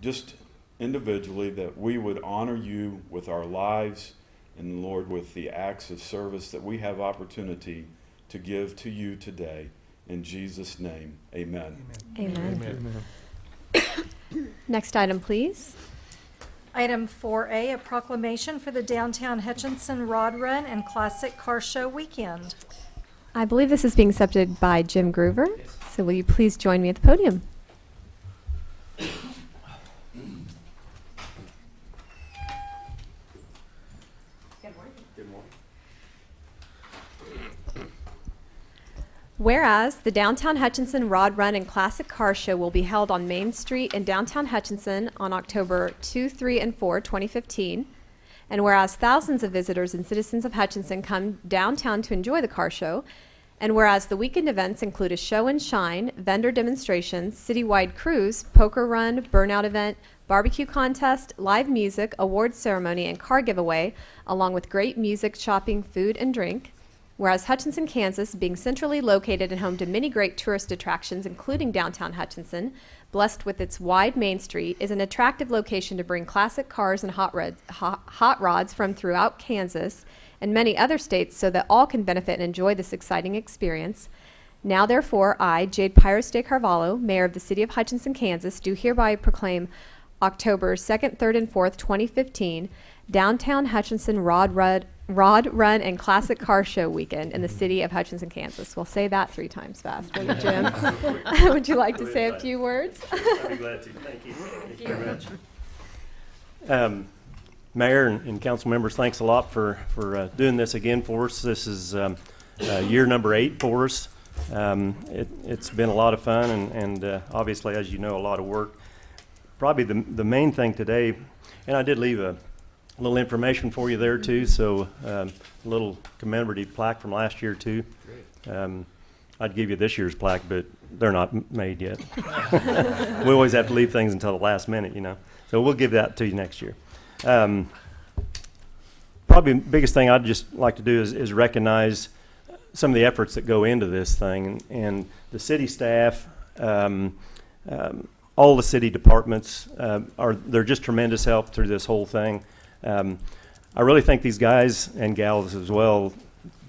just individually, that we would honor you with our lives, and Lord, with the acts of service that we have opportunity to give to you today. In Jesus' name, amen. Amen. Amen. Next item, please. Item 4A, a proclamation for the Downtown Hutchinson Rod Run and Classic Car Show Weekend. I believe this is being accepted by Jim Groover. So will you please join me at the podium? Whereas the Downtown Hutchinson Rod Run and Classic Car Show will be held on Main Street in downtown Hutchinson on October 2, 3, and 4, 2015. And whereas thousands of visitors and citizens of Hutchinson come downtown to enjoy the car show. And whereas the weekend events include a show and shine, vendor demonstrations, citywide cruise, poker run, burnout event, barbecue contest, live music, awards ceremony, and car giveaway, along with great music, shopping, food, and drink. Whereas Hutchinson, Kansas, being centrally located and home to many great tourist attractions, including downtown Hutchinson, blessed with its wide Main Street, is an attractive location to bring classic cars and hot rods from throughout Kansas and many other states so that all can benefit and enjoy this exciting experience. Now, therefore, I, Jade Pires de Carvalho, Mayor of the City of Hutchinson, Kansas, do hereby proclaim October 2nd, 3rd, and 4th, 2015, Downtown Hutchinson Rod Run and Classic Car Show Weekend in the city of Hutchinson, Kansas. We'll say that 3 times fast, will you, Jim? Would you like to say a few words? I'd be glad to. Thank you. Thank you very much. Mayor and council members, thanks a lot for doing this again for us. This is year number 8 for us. It's been a lot of fun and obviously, as you know, a lot of work. Probably the main thing today, and I did leave a little information for you there too, so a little commemorative plaque from last year too. I'd give you this year's plaque, but they're not made yet. We always have to leave things until the last minute, you know. So we'll give that to you next year. Probably the biggest thing I'd just like to do is recognize some of the efforts that go into this thing, and the city staff, all the city departments they're just tremendous help through this whole thing. I really think these guys and gals as well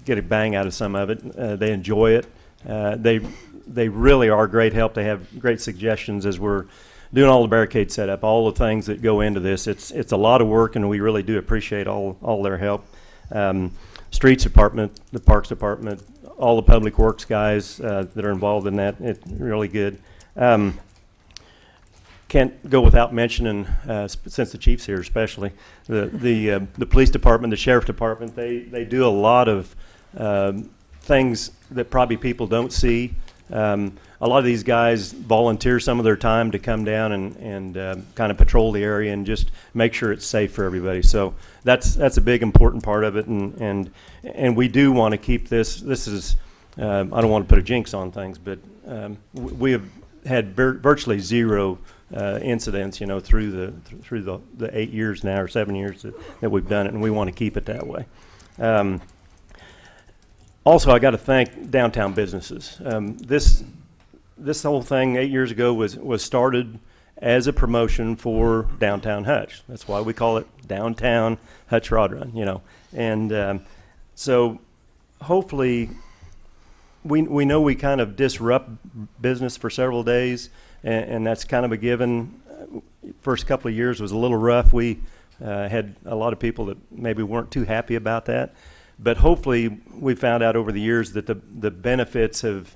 get a bang out of some of it. They enjoy it. They really are great help. They have great suggestions as we're doing all the barricade setup, all the things that go into this. It's a lot of work, and we really do appreciate all their help. Streets department, the parks department, all the public works guys that are involved in that. It's really good. Can't go without mentioning, since the chief's here especially, the police department, the sheriff department. They do a lot of things that probably people don't see. A lot of these guys volunteer some of their time to come down and kind of patrol the area and just make sure it's safe for everybody. So that's a big important part of it, and we do want to keep this. This is I don't want to put a jinx on things, but we have had virtually zero incidents, you know, through the 8 years now, or 7 years that we've done it, and we want to keep it that way. Also, I got to thank downtown businesses. This whole thing 8 years ago was started as a promotion for downtown Hutch. That's why we call it Downtown Hutch Rod Run, you know. And so hopefully we know we kind of disrupt business for several days, and that's kind of a given. First couple of years was a little rough. We had a lot of people that maybe weren't too happy about that. But hopefully we found out over the years that the benefits have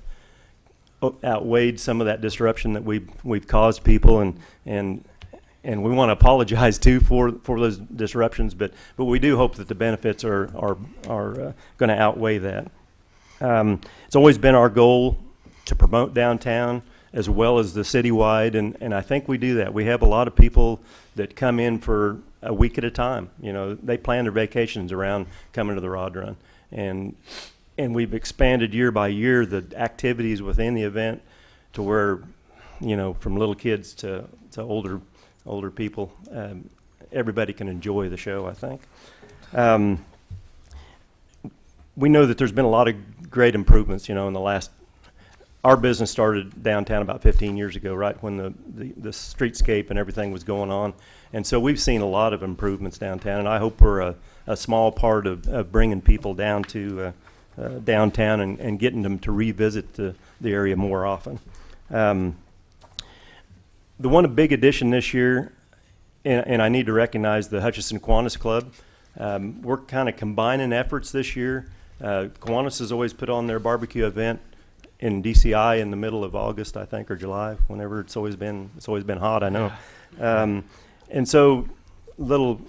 outweighed some of that disruption that we've caused people, and we want to apologize too for those disruptions, but we do hope that the benefits are going to outweigh that. It's always been our goal to promote downtown as well as the citywide, and I think we do that. We have a lot of people that come in for a week at a time. You know, they plan their vacations around coming to the Rod Run, and we've expanded year by year the activities within the event to where, you know, from little kids to older people, everybody can enjoy the show, I think. We know that there's been a lot of great improvements, you know, in the last our business started downtown about 15 years ago, right when the streetscape and everything was going on. And so we've seen a lot of improvements downtown, and I hope we're a small part of bringing people down to downtown and getting them to revisit the area more often. The one big addition this year, and I need to recognize the Hutchinson Kiwanis Club. We're kind of combining efforts this year. Kiwanis has always put on their barbecue event in DCI in the middle of August, I think, or July, whenever it's always been hot, I know. And so little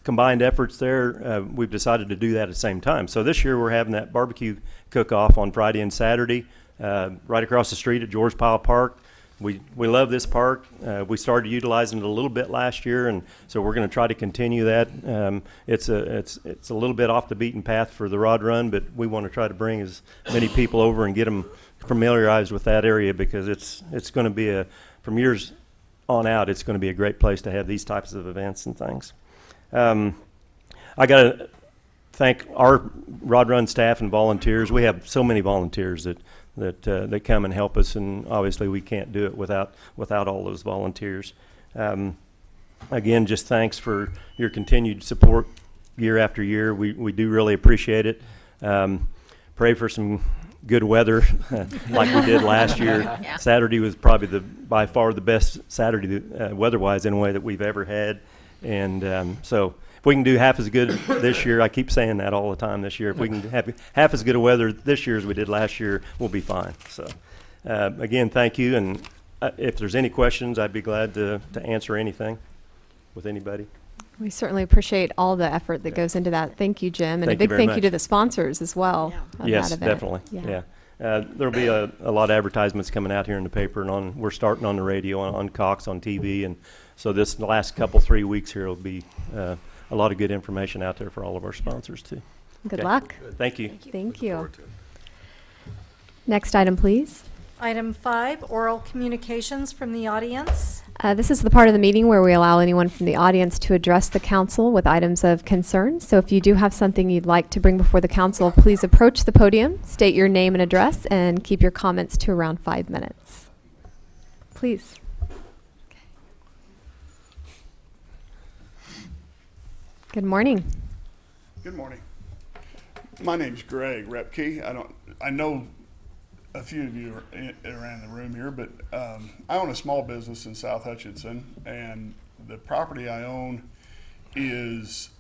combined efforts there, we've decided to do that at the same time. So this year we're having that barbecue cook-off on Friday and Saturday right across the street at George Pyle Park. We love this park. We started utilizing it a little bit last year, and so we're going to try to continue that. It's a little bit off the beaten path for the Rod Run, but we want to try to bring as many people over and get them familiarized with that area, because it's going to be from years on out, it's going to be a great place to have these types of events and things. I got to thank our Rod Run staff and volunteers. We have so many volunteers that come and help us, and obviously we can't do it without all those volunteers. Again, just thanks for your continued support year after year. We do really appreciate it. Pray for some good weather like we did last year. Yeah. Saturday was probably by far the best Saturday weather-wise anyway that we've ever had, and so if we can do half as good this year, I keep saying that all the time this year, if we can have half as good a weather this year as we did last year, we'll be fine. So again, thank you, and if there's any questions, I'd be glad to answer anything with anybody. We certainly appreciate all the effort that goes into that. Thank you, Jim. And Thank a you big very thank much. you to the sponsors as well. Yeah. Of Yes, that event. definitely. Yeah. Yeah. There'll be a lot of advertisements coming out here in the paper, and we're starting on the radio, on Cox, on TV, and so this last 3 weeks here will be a lot of good information out there for all of our sponsors too. Good Okay. luck. Thank you. Thank you. Next item, please. Item 5, oral communications from the audience. This is the part of the meeting where we allow anyone from the audience to address the council with items of concern. So if you do have something you'd like to bring before the council, please approach the podium, state your name and address, and keep your comments to around 5 minutes. Please. Good morning. Good morning. My name's Greg Repke. I know a few of you are around the room here, but I own a small business in South Hutchinson, and the property I own is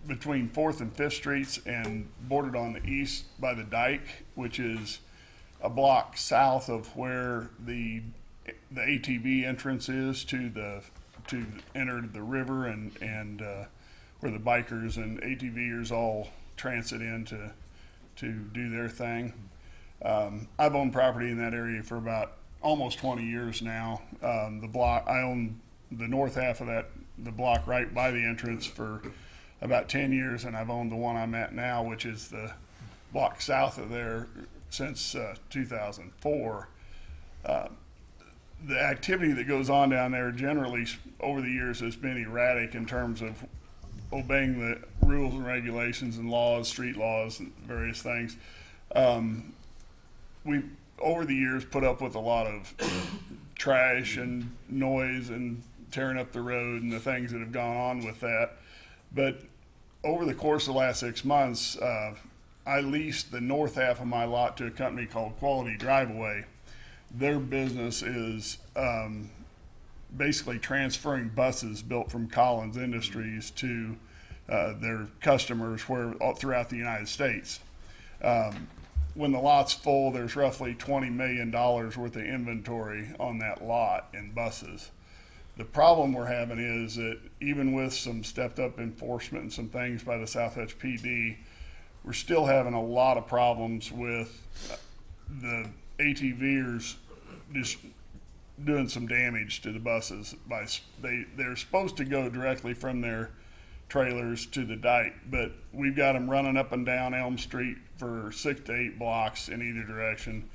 between 4th and 5th Streets and bordered on the east by the dike, which is a block south of where the ATV entrance is to enter the river and where the bikers and ATVers all transit in to do their thing. I've owned property in that area for about almost 20 years now. I own the north half of the block right by the entrance for about 10 years, and I've owned the one I'm at now, which is the block south of there since 2004. The activity that goes on down there generally over the years has been erratic in terms of obeying the rules and regulations and laws, street laws, and various things. We've, over the years, put up with a lot of trash and noise and tearing up the road and the things that have gone on with that. But over the course of the last 6 months, I leased the north half of my lot to a company called Quality Drive-Away. Their business is basically transferring buses built from Collins Industries to their customers throughout the United States. When the lot's full, there's roughly $20 million worth of inventory on that lot in buses. The problem we're having is that even with some stepped up enforcement and some things by the South Hutch PD, we're still having a lot of problems with the ATVers just doing some damage to the buses. They're supposed to go directly from their trailers to the dike, but we've got them running up and down Elm Street for 6 to 8 blocks in either direction,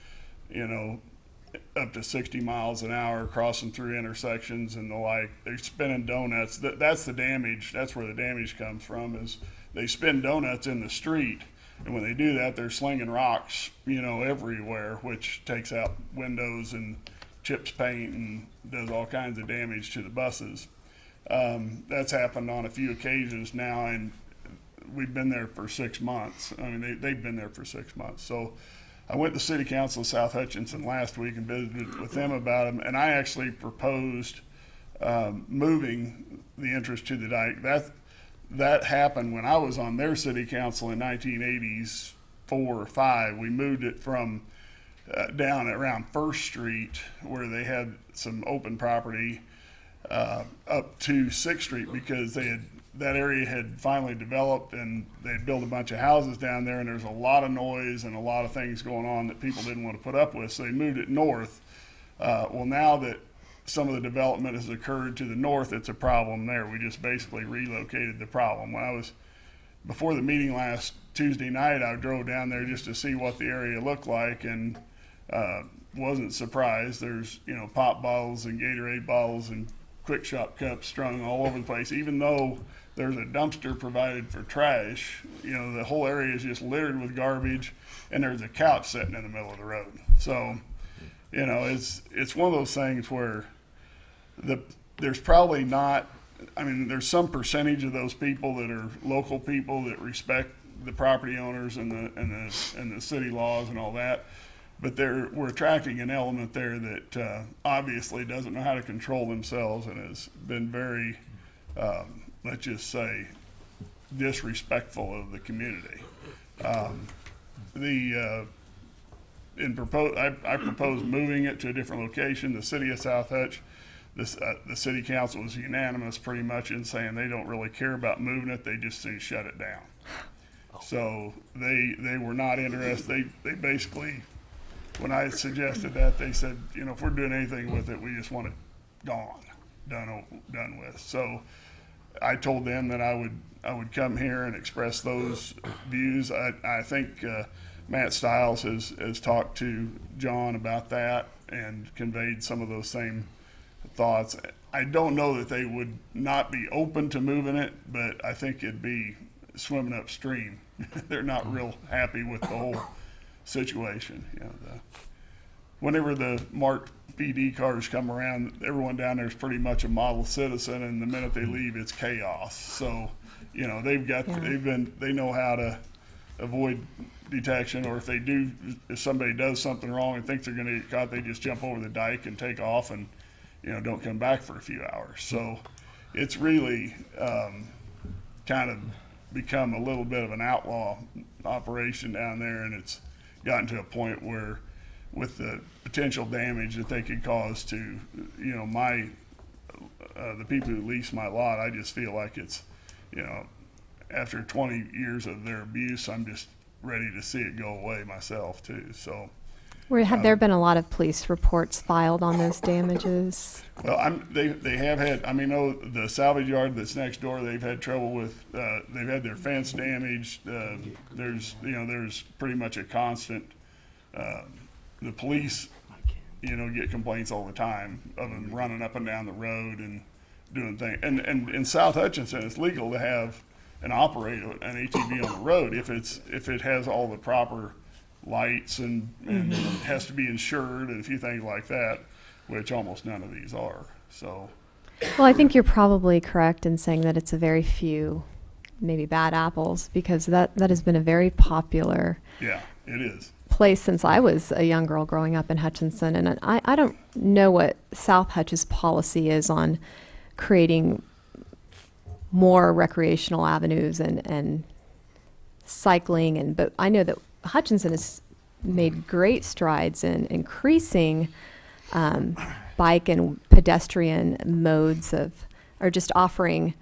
up to 60 miles an hour, crossing through intersections and the like. They're spinning donuts. That's the damage. That's where the damage comes from, is they spin donuts in the street And when they do that, they're slinging rocks, everywhere, which takes out windows and chips paint and does all kinds of damage to the buses. That's happened on a few occasions now, and we've been there for 6 months. I mean, they've been there for 6 months. So I went to City Council of South Hutchinson last week and visited with them about them, and I actually proposed moving the entrance to the dike. That happened when I was on their city council in 1984 or 5. We moved it from down around First Street, where they had some open property, up to 6th Street, because that area had finally developed and they'd built a bunch of houses down there, and there's a lot of noise and a lot of things going on that people didn't want to put up with, so they moved it north. Well, now that some of the development has occurred to the north, it's a problem there. We just basically relocated the problem. Before the meeting last Tuesday night, I drove down there just to see what the area looked like, and wasn't surprised. There's, pop bottles and Gatorade bottles and Quick Shop cups strung all over the place. Even though there's a dumpster provided for trash, the whole area is just littered with garbage, and there's a couch sitting in the middle of the road. So, it's one of those things where there's probably not, there's some percentage of those people that are local people that respect the property owners and the city laws and all that. But we're attracting an element there that obviously doesn't know how to control themselves and has been very, let's just say, disrespectful of the community. I proposed moving it to a different location. The city of South Hutch, the city council was unanimous pretty much in saying they don't really care about moving it. They just say shut it down. So they were not interested. They basically, when I suggested that, they said, if we're doing anything with it, we just want it gone, done with. So I told them that I would come here and express those views. I think Matt Stiles has talked to John about that and conveyed some of those same thoughts. I don't know that they would not be open to moving it, but I think it'd be swimming upstream. They're not real happy with the whole situation. Whenever the marked PD cars come around, everyone down there is pretty much a model citizen, and the minute they leave, it's chaos. So, they know how to avoid detection, or if somebody does something wrong and thinks they're going to get caught, they just jump over the dike and take off and, don't come back for a few hours. So it's really kind of become a little bit of an outlaw operation down there, and it's gotten to a point where, with the potential damage that they could cause to, the people who lease my lot, I just feel like it's, after 20 years of their abuse, I'm just ready to see it go away myself too. So, Have there been a lot of police reports filed on those damages? Well, they have had. The salvage yard that's next door, they've had trouble with. They've had their fence damaged. There's pretty much a constant. The police, get complaints all the time of them running up and down the road and doing things. And in South Hutchinson, it's legal to have an ATV on the road if it has all the proper lights and has to be insured and a few things like that, which almost none of these are. So, Well, I think you're probably correct in saying that it's a very few, maybe bad apples, because that has been a very popular yeah, it is. place since I was a young girl growing up in Hutchinson. And I don't know what South Hutch's policy is on creating more recreational avenues and cycling, but I know that Hutchinson has made great strides in increasing bike and pedestrian modes or just offering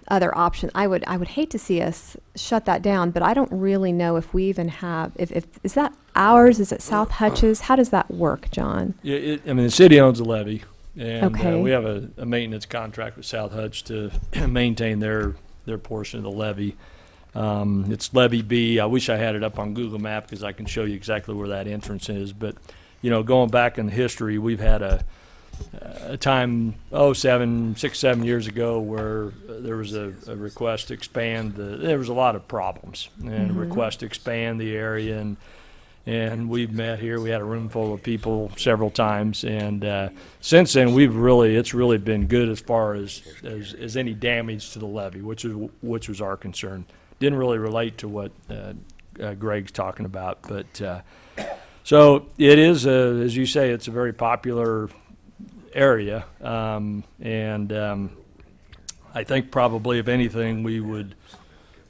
other options. I would hate to see us shut that down, but I don't really know if we even have, if is that ours? Is it South Hutch's? How does that work, John? Yeah, the city owns a levee, and Okay. we have a maintenance contract with South Hutch to maintain their portion of the levee. It's Levee B. I wish I had it up on Google Map because I can show you exactly where that entrance is. But, going back in history, we've had a time, 6, 7 years ago, where there was a request to expand there was a lot of problems, and a request to expand the area, and we've met here. We had a room full of people several times, and since then it's really been good as far as any damage to the levee, which was our concern. Didn't really relate to what Greg's talking about, but so it is, as you say, it's a very popular area, and I think probably, if anything, we would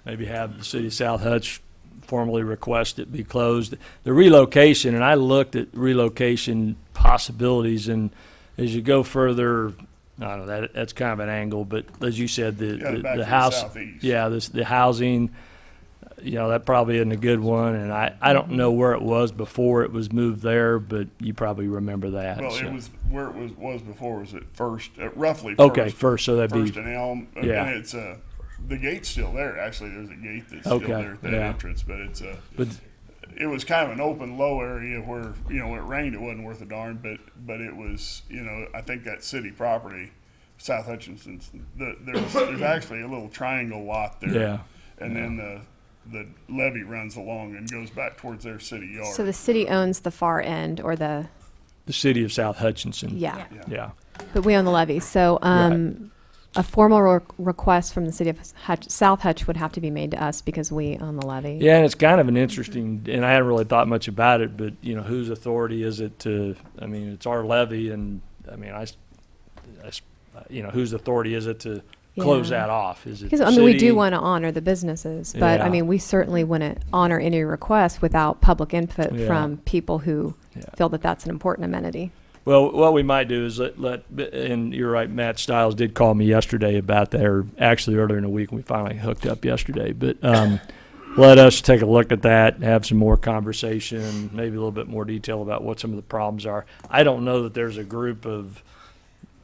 maybe have the city of South Hutch formally request it be closed. The relocation, and I looked at relocation possibilities, and as you go further, I don't know, that's kind of an angle, but as you said, back to the house, southeast. the housing, that probably isn't a good one, and I don't know where it was before it was moved there, but you probably remember that. Well, so. it was where it was before. Was at first, roughly. Okay, first, so that'd First be, and Elm, yeah. And it's the gate's still there. Actually, there's a gate that's Okay, still there at that yeah. entrance, but but it was kind of an open, low area where when it rained, it wasn't worth a darn. But it was, I think that city property, South Hutchinson's. There's actually a little triangle lot there, yeah. and then the levee runs along and goes back towards their city yard. So the city owns the far end, or the, The city of South Hutchinson. yeah, Yeah. but we own the levee. So a formal request from the city of South Hutch would have to be made to us because we own the levee. Yeah, and it's kind of an interesting, and I hadn't really thought much about it, but, whose authority is it it's our levy, and, whose authority is it to close Yeah. that off? Is it Because, the we city? do want to honor the businesses, but, Yeah. we certainly wouldn't honor any request without public input Yeah. from people who Yeah. feel that that's an important amenity. Well, what we might do is and you're right, Matt Stiles did call me yesterday about that, or actually earlier in the week, and we finally hooked up yesterday. But let us take a look at that, have some more conversation, maybe a little bit more detail about what some of the problems are. I don't know that there's a group of,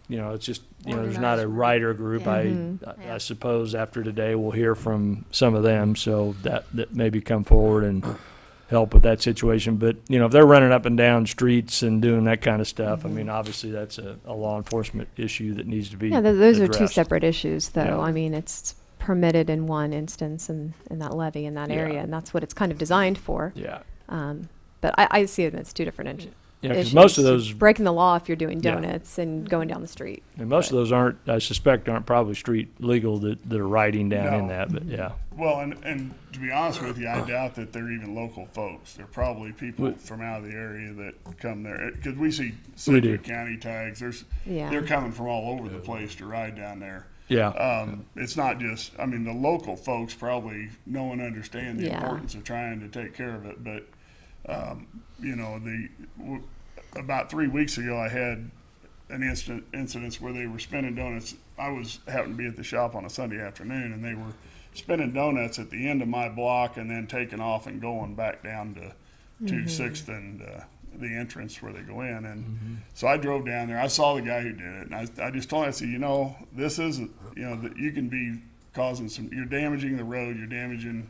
it's just, there's not a writer group. I suppose after today we'll hear from some of them, so that maybe come forward and help with that situation. But if they're running up and down streets and doing that kind of stuff, obviously that's a law enforcement issue that needs to be Yeah, those are two addressed. separate issues, though. Yeah. It's permitted in one instance in that levee in that Yeah. area, and that's what it's kind of designed for. Yeah, But I see it as two different yeah, because issues. most of those, Breaking the law if you're doing Yeah. donuts and going down the street. and most of those aren't, I suspect, aren't probably street legal that are riding down in No. that. But yeah, Well, and to be honest with you, I doubt that they're even local folks. They're probably people We- from out of the area that come there. Because we see We do. Sedgwick County tags. Yeah. They're coming from all over the place to ride down there. yeah, It's not just, the local folks probably know and understand the Yeah. importance of trying to take care of it. But, about 3 weeks ago, I had an incident where they were spinning donuts. I happened to be at the shop on a Sunday afternoon, and they were spinning donuts at the end of my block and then taking off and going back down to 6th and the entrance where they go in. And so I drove down there. I saw the guy who did it, and I just told him, I said, this isn't, that you can be causing you're damaging the road, you're damaging,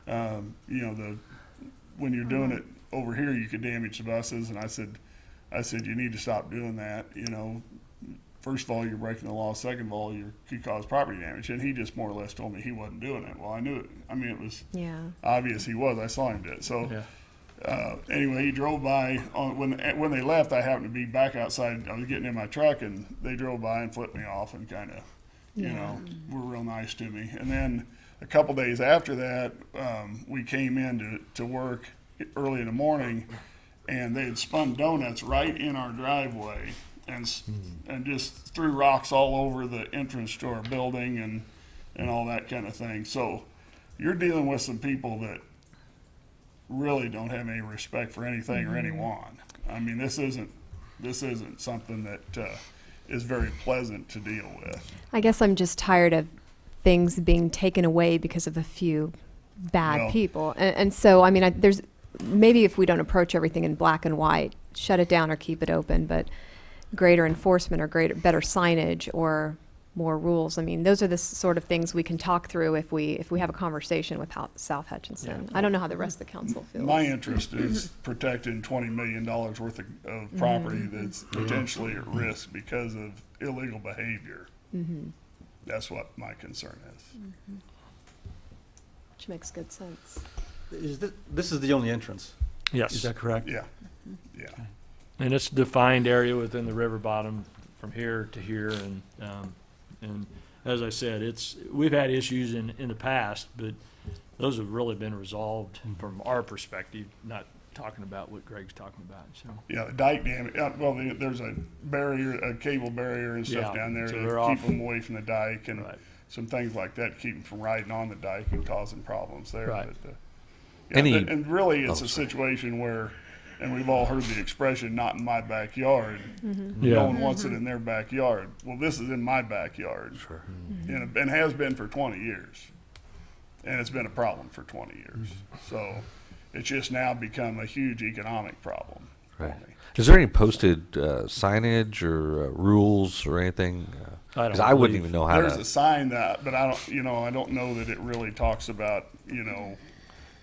when you're doing it over here, you could damage the buses. And I said, you need to stop doing that. First of all, you're breaking the law. Second of all, you cause property damage. And he just more or less told me he wasn't doing it. Well, I knew it. It was Yeah. obvious he was. I saw him do it. So yeah. anyway, he drove by. When they left, I happened to be back outside. I was getting in my truck, and they drove by and flipped me off and kind of, were real nice to me. And then a couple days after that, we came in to work early in the morning, and they had spun donuts right in our driveway and just threw rocks all over the entrance to our building and all that kind of thing. So you're dealing with some people that really don't have any respect for anything or anyone. This isn't something that is very pleasant to deal with. I guess I'm just tired of things being taken away because of a few bad Well- people. And so, there's maybe if we don't approach everything in black and white, shut it down or keep it open, but greater enforcement or better signage or more rules. I mean, those are the sort of things we can talk through if we have a conversation with South Hutchinson. I don't know how the rest of the council feels. My interest is protecting $20 million worth of property that's potentially at risk because of illegal behavior. That's what my concern is. Which makes good sense. This is the only entrance? Yes. Is that correct? Yeah, yeah. And it's a defined area within the river bottom from here to here, and as I said, we've had issues in the past, but those have really been resolved from our perspective, not talking about what Greg's talking about, so. Yeah, the dike dam, well, there's a barrier, a cable barrier and stuff Yeah, down there so to they're keep off. them away from the dike and Right. some things like that, keep them from riding on the dike and causing problems there. Right. But, yeah, Any- and really, it's Oh, a sorry. situation where, and we've all heard the expression, not in my backyard. Yeah. No one wants it in their backyard. Well, this is in my backyard. Sure. And has been for 20 years. And it's been a problem for 20 years. So it's just now become a huge economic problem for Right. me. Is there any posted signage or rules or anything? I Because don't I wouldn't believe- even know how There's to. a sign that, but I don't know that it really talks about,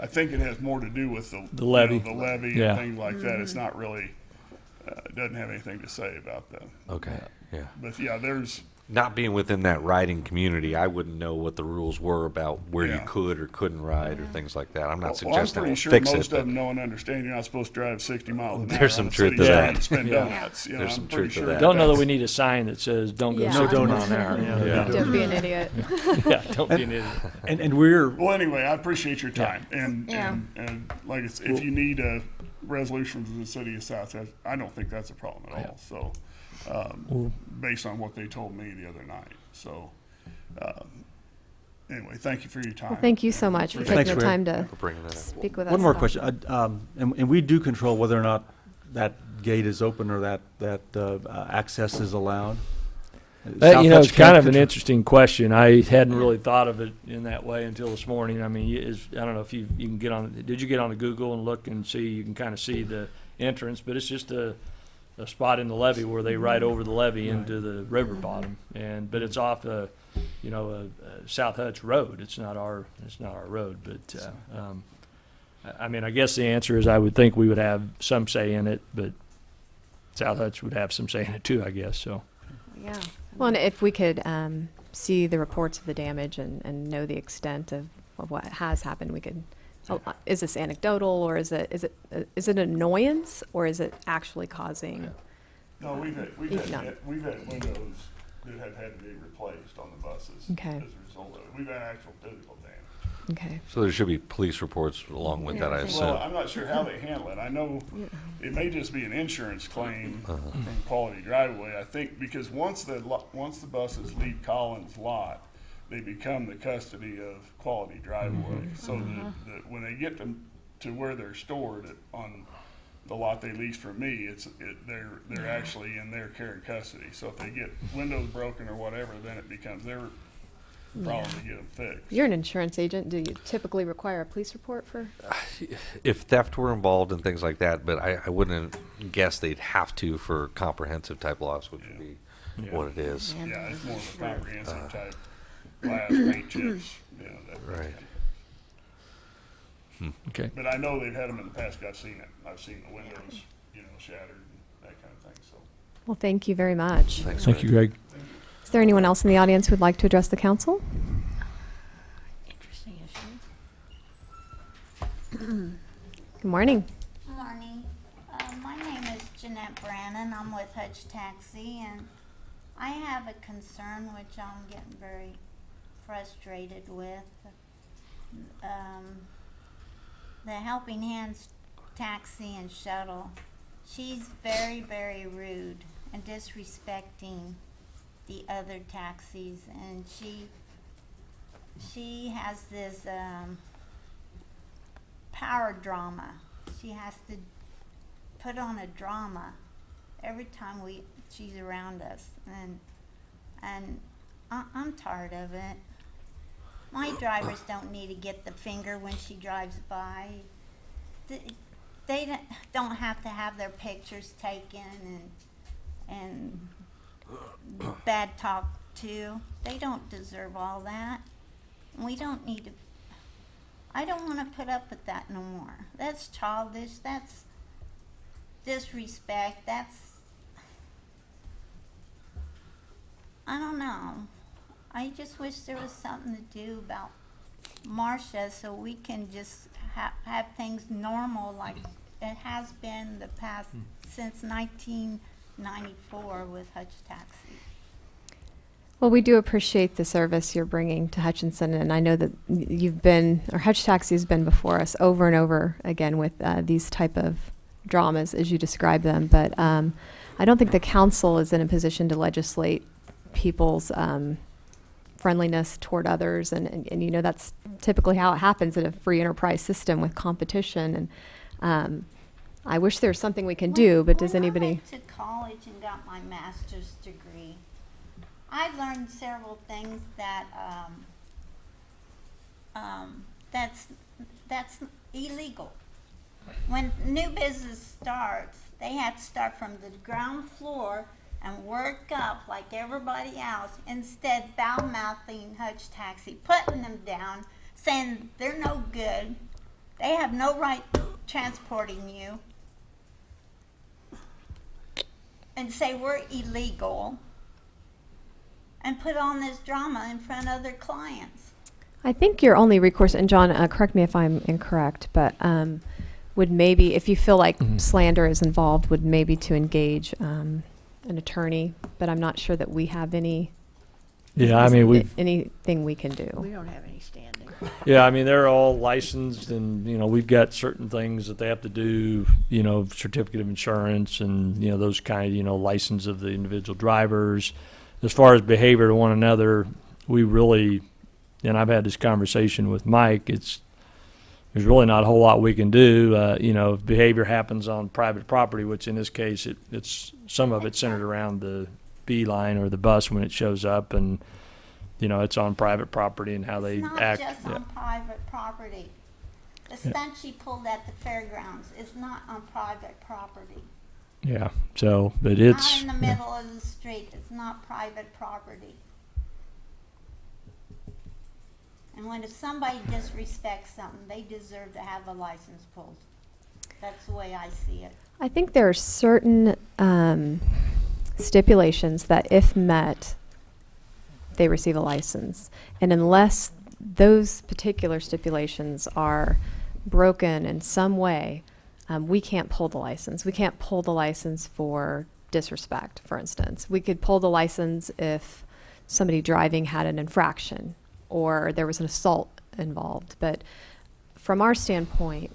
I think it has more to do with The levy. the levy Yeah. and things like that. It's not really, it doesn't have anything to say about that. Okay. Yeah. But yeah, there's, Not being within that riding community, I wouldn't know what the rules were about where you Yeah. could or couldn't ride or things like that. I'm not well, I'm suggesting pretty we'll sure fix most it, of them but know and understand you're not supposed to drive 60 miles an hour. There's some on a truth city to street that. and spend Yeah. donuts. There's some I'm pretty truth to sure that. Don't know that that's- we need a sign that says, don't go Yeah. 60 No miles an hour. donuts. Yeah. Don't be an idiot. Yeah, don't be an idiot. And we're, Well, anyway, I appreciate your time. Yeah. And like, if you need a resolution from the city of South, I don't think that's a problem at all. So, based on what they told me the other night. So, anyway, thank you for your time. Well, thank you so much for taking Thanks, the Rick. time to for bringing that up. speak with us. one more about question. that. And we do control whether or not that gate is open or that access is allowed? That, South it's Hutch kind can't of an control- interesting question. I hadn't really thought of it in that way until this morning. I mean, I don't know if you can get on, did you get on the Google and look and see, you can kind of see the entrance, but it's just a spot in the levee where they ride over the levee into the river bottom. But it's off a South Hutch road. It's not our road, but, I mean, I guess the answer is I would think we would have some say in it, but South Hutch would have some say in it too, I guess, so. Yeah. Well, and if we could see the reports of the damage and know the extent of what has happened, we could. Is this anecdotal, or is it an annoyance, or is it actually causing? No, we've had No. windows that have had to be replaced on the buses Okay. as a result of it. We've had actual physical damage. Okay. So there should be police reports along with that, I assume. Well, I'm not sure how they handle it. I know it may just be an insurance claim from Quality Driveway. I think because once the buses leave Collins' lot, they become the custody of Quality Driveway. So that when they get to where they're stored on the lot they lease from me, they're actually in their care and custody. So if they get windows broken or whatever, then it becomes their problem to get them fixed. You're an insurance agent. Do you typically require a police report for? If theft were involved and things like that, but I wouldn't guess they'd have to for comprehensive type loss, which would be what it is. Yeah, it's more of a comprehensive type glass, paint chips, that Right. Okay. But I know they've had them in the past. I've seen it. I've seen the windows, shattered and that kind of thing. So Well, thank you very much. Thanks, Thank you, Greg. Is there anyone else in the audience who would like to address the council? Interesting issue. Good morning. Morning. My name is Jeanette Brannon. I'm with Hutch Taxi, and I have a concern which I'm getting very frustrated with. The Helping Hands taxi and shuttle. She's very, very rude and disrespecting the other taxis, and she has this power drama. She has to put on a drama every time she's around us, and I'm tired of it. My drivers don't need to get the finger when she drives by. They don't have to have their pictures taken and bad talk too. They don't deserve all that. We don't need to, I don't want to put up with that no more. That's childish, that's disrespect, I don't know. I just wish there was something to do about Marcia so we can just have things normal like it has been the past since 1994 with Hutch Taxi. Well, we do appreciate the service you're bringing to Hutchinson, and I know that Hutch Taxi has been before us over and over again with these type of dramas as you describe them, but I don't think the council is in a position to legislate people's friendliness toward others, and you know that's typically how it happens in a free enterprise system with competition, and I wish there was something we can do, but does anybody... When I went to college and got my master's degree, I learned several things that that's illegal. When new business starts, they have to start from the ground floor and work up like everybody else, instead foul-mouthing Hutch Taxi, putting them down, saying they're no good, they have no right transporting you, and say we're illegal, and put on this drama in front of their clients. I think your only recourse, and John, correct me if I'm incorrect, but would maybe, if you feel like slander is involved, would maybe to engage an attorney, but I'm not sure that we have any. Yeah, I mean, anything we can do. We don't have any standing. Yeah, I mean, they're all licensed, and, you know, we've got certain things that they have to do, you know, certificate of insurance and, you know, those kind of, you know, license of the individual drivers. As far as behavior to one another, we really, and I've had this conversation with Mike, there's really not a whole lot we can do. You know, if behavior happens on private property, which in this case, it's some of it centered around the B line or the bus when it shows up, and, you know, it's on private property and how they act. It's not just on private property. The stunt she pulled at the fairgrounds is not on private property. Yeah, so, but it's. Not in the middle of the street, it's not private property. And if somebody disrespects something, they deserve to have a license pulled. That's the way I see it. I think there are certain stipulations that if met, they receive a license. And unless those particular stipulations are broken in some way, we can't pull the license. We can't pull the license for disrespect, for instance. We could pull the license if somebody driving had an infraction or there was an assault involved. But from our standpoint,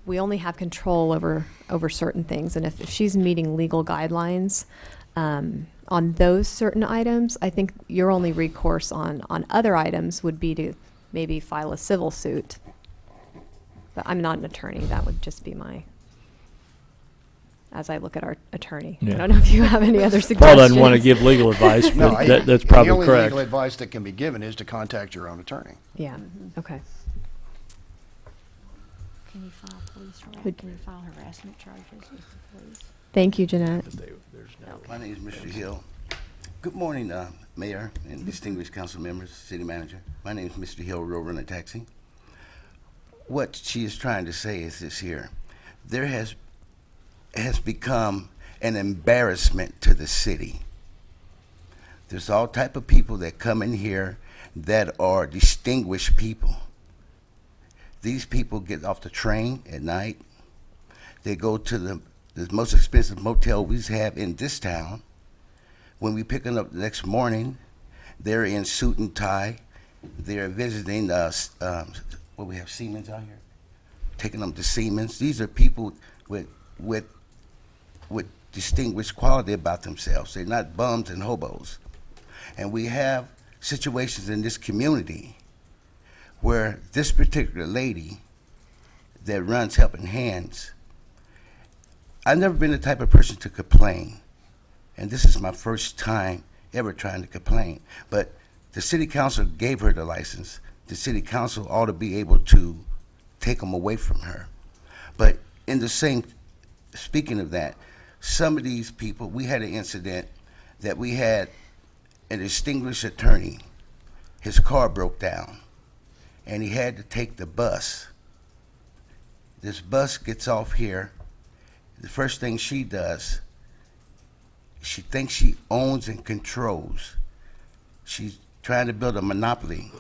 we only have control over certain things. And if she's meeting legal guidelines on those certain items, I think your only recourse on other items would be to maybe file a civil suit. But I'm not an attorney. That would just be as I look at our attorney. Yeah. I don't know if you have any other suggestions. Paul doesn't want to give legal advice, but No, that's probably the only correct. legal advice that can be given is to contact your own attorney. Yeah, okay. Can you file police Would- Can you file harassment charges with the police? Thank you, Jeanette. My name is Mr. Hill. Good morning, Mayor and distinguished council members, city manager. My name is Mr. Hill, Roadrunner Taxi. What she is trying to say is this here. There has become an embarrassment to the city. There's all type of people that come in here that are distinguished people. These people get off the train at night. They go to the most expensive motel we have in this town. When we pick them up the next morning, they're in suit and tie. They're visiting what we have, Siemens out here, taking them to Siemens. These are people with distinguished quality about themselves. They're not bums and hobos. And we have situations in this community where this particular lady that runs Helping Hands, I've never been the type of person to complain, and this is my first time ever trying to complain. But the city council gave her the license. The city council ought to be able to take them away from her. But in the same, speaking of that, some of these people, we had an incident that we had a distinguished attorney. His car broke down, and he had to take the bus. This bus gets off here. The first thing she does, she thinks she owns and controls. She's trying to build a monopoly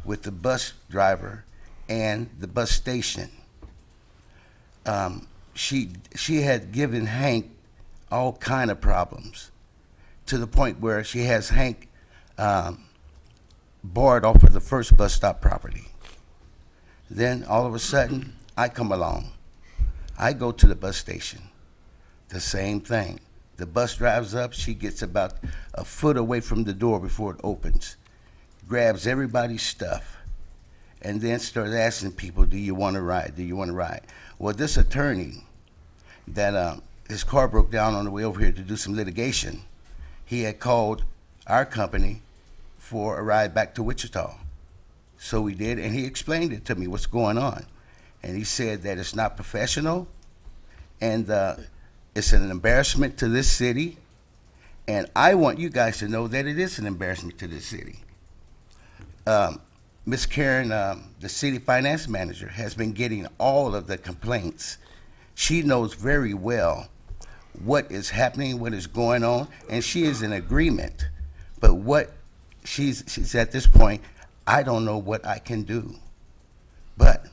with the bus driver and the bus station. She had given Hank all kind of problems, to the point where she has Hank barred off of the first bus stop property. Then all of a sudden, I come along. I go to the bus station. The same thing. The bus drives up. She gets about a foot away from the door before it opens, grabs everybody's stuff, and then starts asking people, do you want to ride? Do you want to ride? Well, this attorney that his car broke down on the way over here to do some litigation, he had called our company for a ride back to Wichita. So we did, and he explained it to me, what's going on. And he said that it's not professional, and it's an embarrassment to this city, and I want you guys to know that it is an embarrassment to this city. Ms. Karen, the city finance manager, has been getting all of the complaints. She knows very well what is happening, what is going on, and she is in agreement. But what she's at this point, I don't know what I can do. But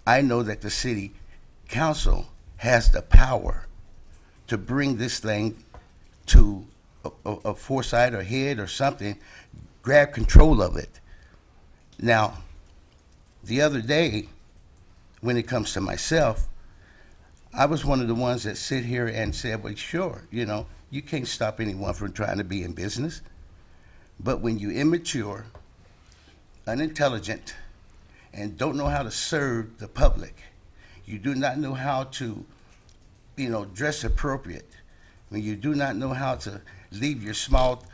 I know that the city council has the power to bring this thing to a foresight or head or something, grab control of it. Now, the other day, when it comes to myself, I was one of the ones that sit here and said, well, sure, you can't stop anyone from trying to be in business. But when you're immature, unintelligent, and don't know how to serve the public, you do not know how to, dress appropriate, when you do not know how to leave your small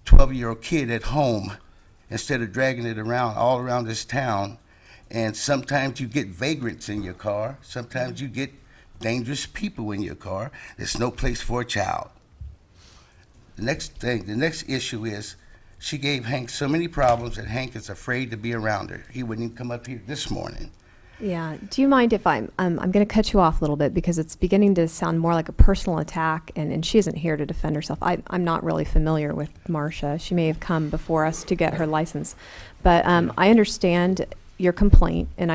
12-year-old kid at home instead of dragging it around all around this town, and sometimes you get vagrants in your car, sometimes you get dangerous people in your car, there's no place for a child. The next issue is, she gave Hank so many problems that Hank is afraid to be around her. He wouldn't even come up here this morning. Yeah. Do you mind if I'm going to cut you off a little bit, because it's beginning to sound more like a personal attack, and she isn't here to defend herself. I'm not really familiar with Marcia. She may have come before us to get her license, but I understand your complaint, and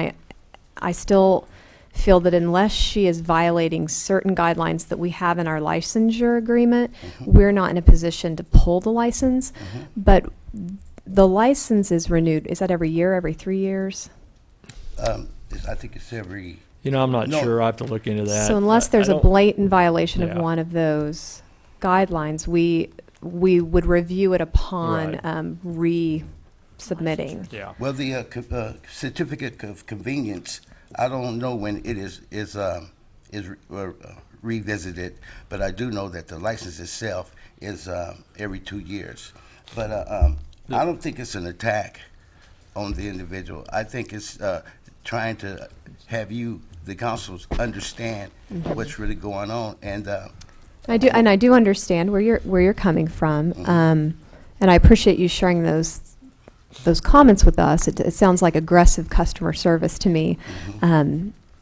I still feel that unless she is violating certain guidelines that we have in our licensure agreement, we're not in a position to pull the license. But the license is renewed. Is that every year, every 3 years? I think it's every... I'm not sure. I have to look into that. So unless there's I a don't- blatant violation of Yeah. one of those guidelines, we would review it upon Right. resubmitting. Yeah. Well, the certificate of convenience, I don't know when it is revisited, but I do know that the license itself is every 2 years. But I don't think it's an attack on the individual. I think it's trying to have you, the councils, understand what's really going on. And I do understand where you're coming from, and I appreciate you sharing those comments with us. It sounds like aggressive customer service to me.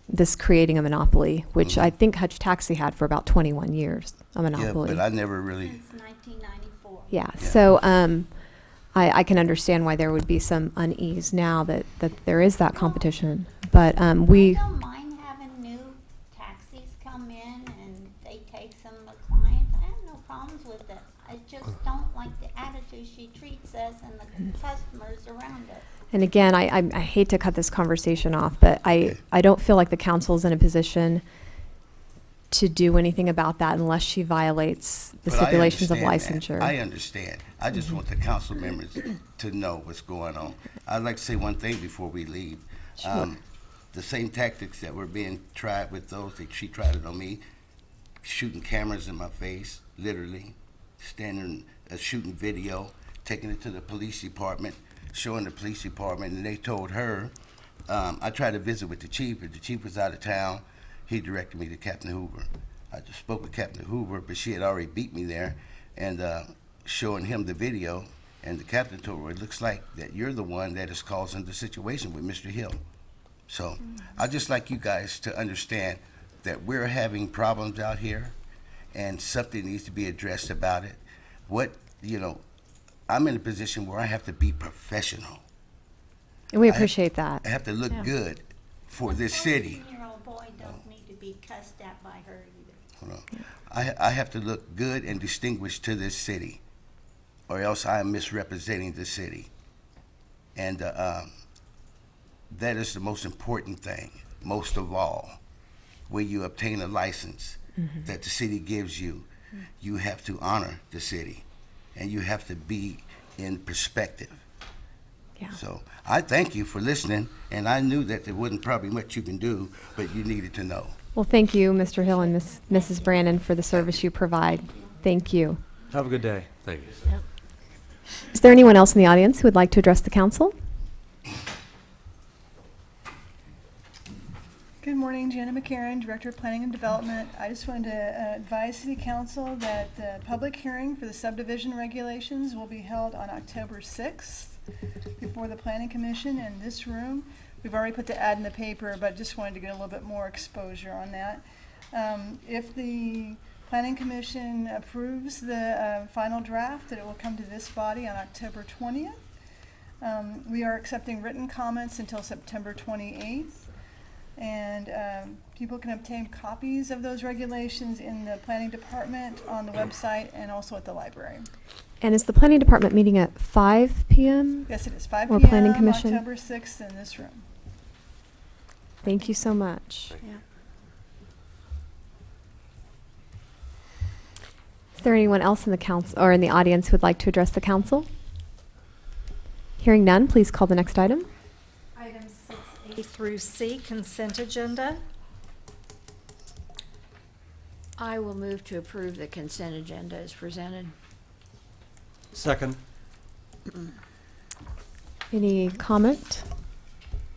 This creating a monopoly, which I think Hutch Taxi had for about 21 years, a monopoly. yeah, but I never really... Since 1994. Yeah. So I can understand why there would be some unease now that there is that competition. But we... I don't mind having new taxis come in and they take some of the clients. I have no problems with it. I just don't like the attitude she treats us and the customers around us. And again, I hate to cut this conversation off, but I don't feel like the council's in a position to do anything about that unless she violates the But I stipulations of understand licensure. that. I understand. I just want the council members to know what's going on. I'd like to say one thing before we leave. Sure. The same tactics that were being tried with those, she tried it on me, shooting cameras in my face, literally, standing, shooting video, taking it to the police department, showing the police department, and they told her, I tried to visit with the chief, but the chief was out of town. He directed me to Captain Hoover. I just spoke with Captain Hoover, but she had already beat me there, and showing him the video, And the captain told her, it looks like that you're the one that is causing the situation with Mr. Hill. So I'd just like you guys to understand that we're having problems out here and something needs to be addressed about it. I'm in a position where I have to be professional. And we appreciate that. I have to look good for this city. 14-year-old boy don't need to be cussed at by her either. Hold on. I have to look good and distinguished to this city, or else I am misrepresenting the city. And that is the most important thing, most of all. When you obtain a license that the city gives you, you have to honor the city, and you have to be in perspective. Yeah. So I thank you for listening, and I knew that there wasn't probably much you can do, but you needed to know. Well, thank you, Mr. Hill and Mrs. Brandon, for the service you provide. Thank you. Have a good day. Thank you. Is there anyone else in the audience who would like to address the council? Good morning, Jana McCarron, Director of Planning and Development. I just wanted to advise City Council that the public hearing for the subdivision regulations will be held on October 6th before the Planning Commission in this room. We've already put the ad in the paper, but just wanted to get a little bit more exposure on that. If the Planning Commission approves the final draft, that it will come to this body on October 20th. We are accepting written comments until September 28th. And people can obtain copies of those regulations in the planning department, on the website, and also at the library. And is the planning department meeting at 5 p.m.? Yes, it is 5 Or p.m. Planning Commission? October 6th in this room. Thank you so much. Yeah. Is there anyone else in the council or in the audience who would like to address the council? Hearing none, please call the next item. Items 6A through C, consent agenda. I will move to approve the consent agenda as presented. Second. Any comment?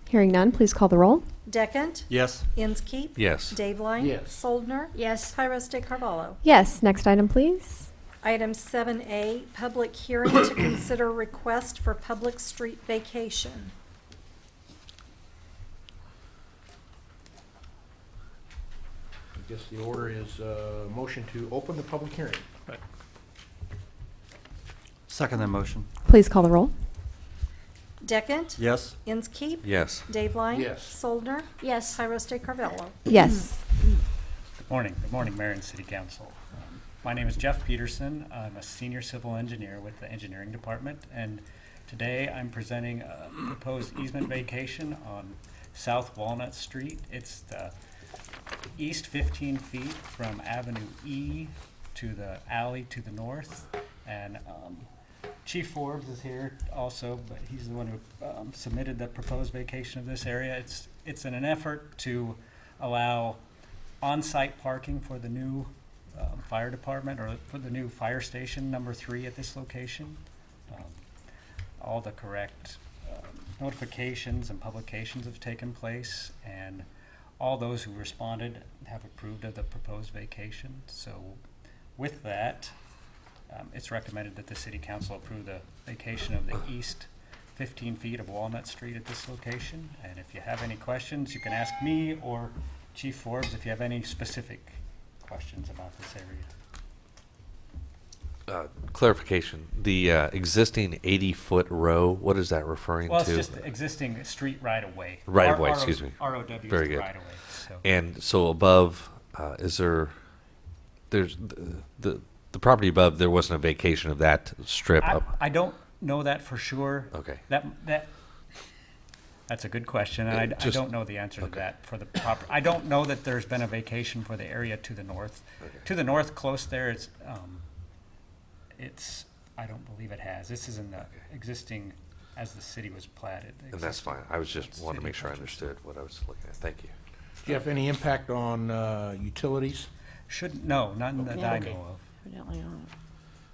Hearing none, please call the roll. Deckent? Yes. Inskeep? Yes. Daveline? Yes. Soldner? Yes. Pyros Carvalho. Yes, next item, please. Item 7A, public hearing to consider request for public street vacation. I guess the order is motion to open the public hearing. Second that motion. Please call the roll. Deckent? Yes. Inskeep? Yes. Daveline? Yes. Soldner? Yes. Pyros Carvalho. Yes. Good morning, Mayor and City Council. My name is Jeff Peterson. I'm a senior civil engineer with the engineering department, and today I'm presenting a proposed easement vacation on South Walnut Street. It's the east 15 feet from Avenue E to the alley to the north, and Chief Forbes is here also, but he's the one who submitted the proposed vacation of this area. It's in an effort to allow on-site parking for the new fire department, or for the new fire station number 3 at this location. All the correct notifications and publications have taken place, and all those who responded have approved of the proposed vacation. So with that, it's recommended that the City Council approve the vacation of the east 15 feet of Walnut Street at this location. And if you have any questions, you can ask me or Chief Forbes if you have any specific questions about this area. Clarification, the existing 80-foot row, what is that referring Well, to? it's just the existing street right-of-way. Right-of-way, excuse me. ROW is Very the good. right-of-way. So. And so above, there's the property above, there wasn't a vacation of that strip up? I don't know that for sure. Okay. That's a good question, and I don't know the answer to that for the proper. I don't know that there's been a vacation for the area to the north. Okay. To the north, close there, I don't believe it has. This is in the existing, as the city was platted. And that's fine. I was just wanting to make sure I understood what I was looking at. Thank you. Do you have any impact on utilities? No, none that I Okay. know of. Evidently not.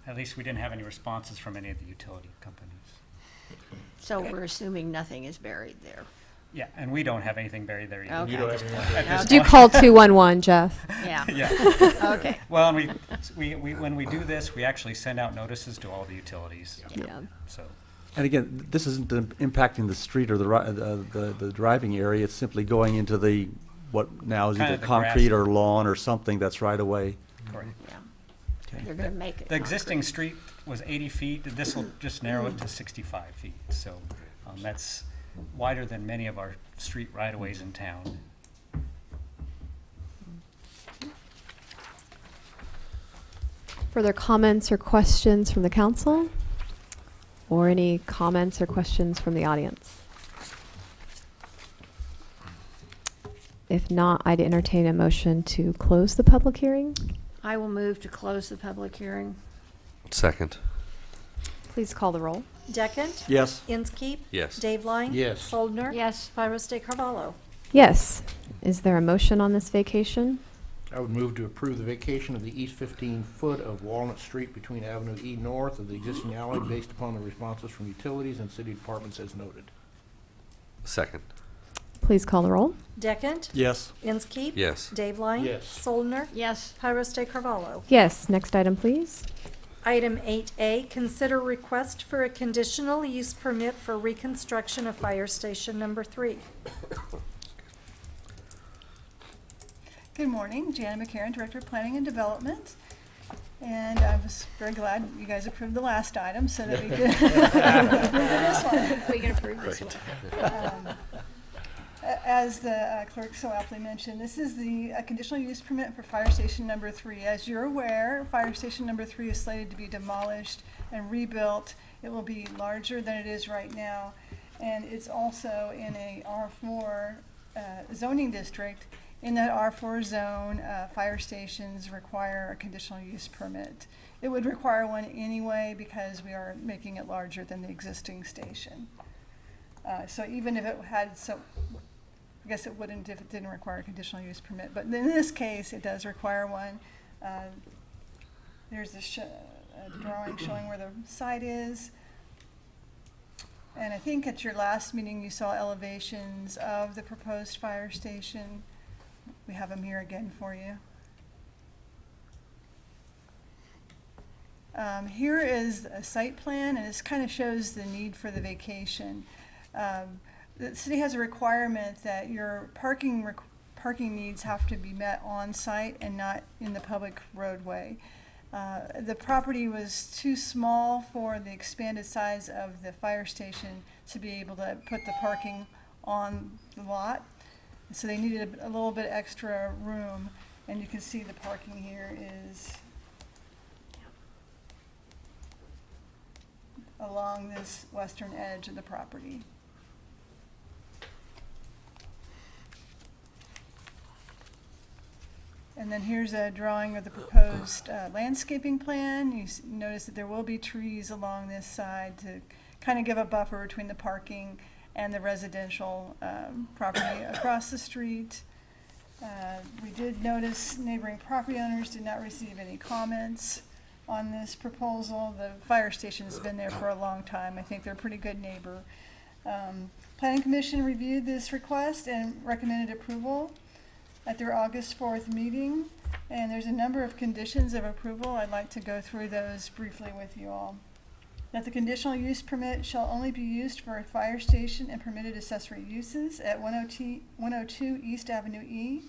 At least we didn't have any responses from any of the utility companies. So we're assuming nothing is buried there. Yeah, and we don't have anything buried there either. Okay. You don't have anything. At this Did you point. call 211, Jeff? Yeah. Yeah. Okay. Well, and when we do this, we actually send out notices to all the utilities. Yeah. So, And again, this isn't impacting the street or the driving area. It's simply going into the, what now is Kind either of the concrete grass. or lawn or something that's right away. correct. Yeah. You're gonna make it The existing concrete. street was 80 feet. This will just narrow it to 65 feet. So that's wider than many of our street right-of-ways in town. Further comments or questions from the council? Or any comments or questions from the audience? If not, I'd entertain a motion to close the public hearing. I will move to close the public hearing. Second. Please call the roll. Deckent? Yes. Inskeep? Yes. Dave Line? Yes. Soldner? Yes. Pyros de Carvalho? Yes. Is there a motion on this vacation? I would move to approve the vacation of the east 15 foot of Walnut Street between Avenue E north of the existing alley based upon the responses from utilities and city departments as noted. Second. Please call the roll. Deckent? Yes. Inskeep? Yes. Dave Line? Yes. Soldner? Yes. Pyros de Carvalho? Yes. Next item, please. Item 8A, consider request for a conditional use permit for reconstruction of Fire Station Number 3. Good morning, Jana McCarron, Director of Planning and Development. And I was very glad you guys approved the last item so that we could approve this one. We can approve this one. As the clerk so aptly mentioned, this is the conditional use permit for Fire Station Number 3. As you're aware, Fire Station Number 3 is slated to be demolished and rebuilt. It will be larger than it is right now, and it's also in a R4 zoning district. In that R4 zone, fire stations require a conditional use permit. It would require one anyway because we are making it larger than the existing station. So even if it had I guess it wouldn't if it didn't require a conditional use permit, but in this case, it does require one. There's a drawing showing where the site is. And I think at your last meeting, you saw elevations of the proposed fire station. We have them here again for you. Here is a site plan, and this kind of shows the need for the vacation. The city has a requirement that your parking needs have to be met on site and not in the public roadway. The property was too small for the expanded size of the fire station to be able to put the parking on the lot. So they needed a little bit extra room, and you can see the parking here is along this western edge of the property. And then here's a drawing of the proposed landscaping plan. You notice that there will be trees along this side to kind of give a buffer between the parking and the residential property across the street. We did notice neighboring property owners did not receive any comments on this proposal. The fire station's been there for a long time. I think they're a pretty good neighbor. Planning Commission reviewed this request and recommended approval at their August 4th meeting, and there's a number of conditions of approval. I'd like to go through those briefly with you all. That the conditional use permit shall only be used for a fire station and permitted accessory uses at 102 East Avenue E.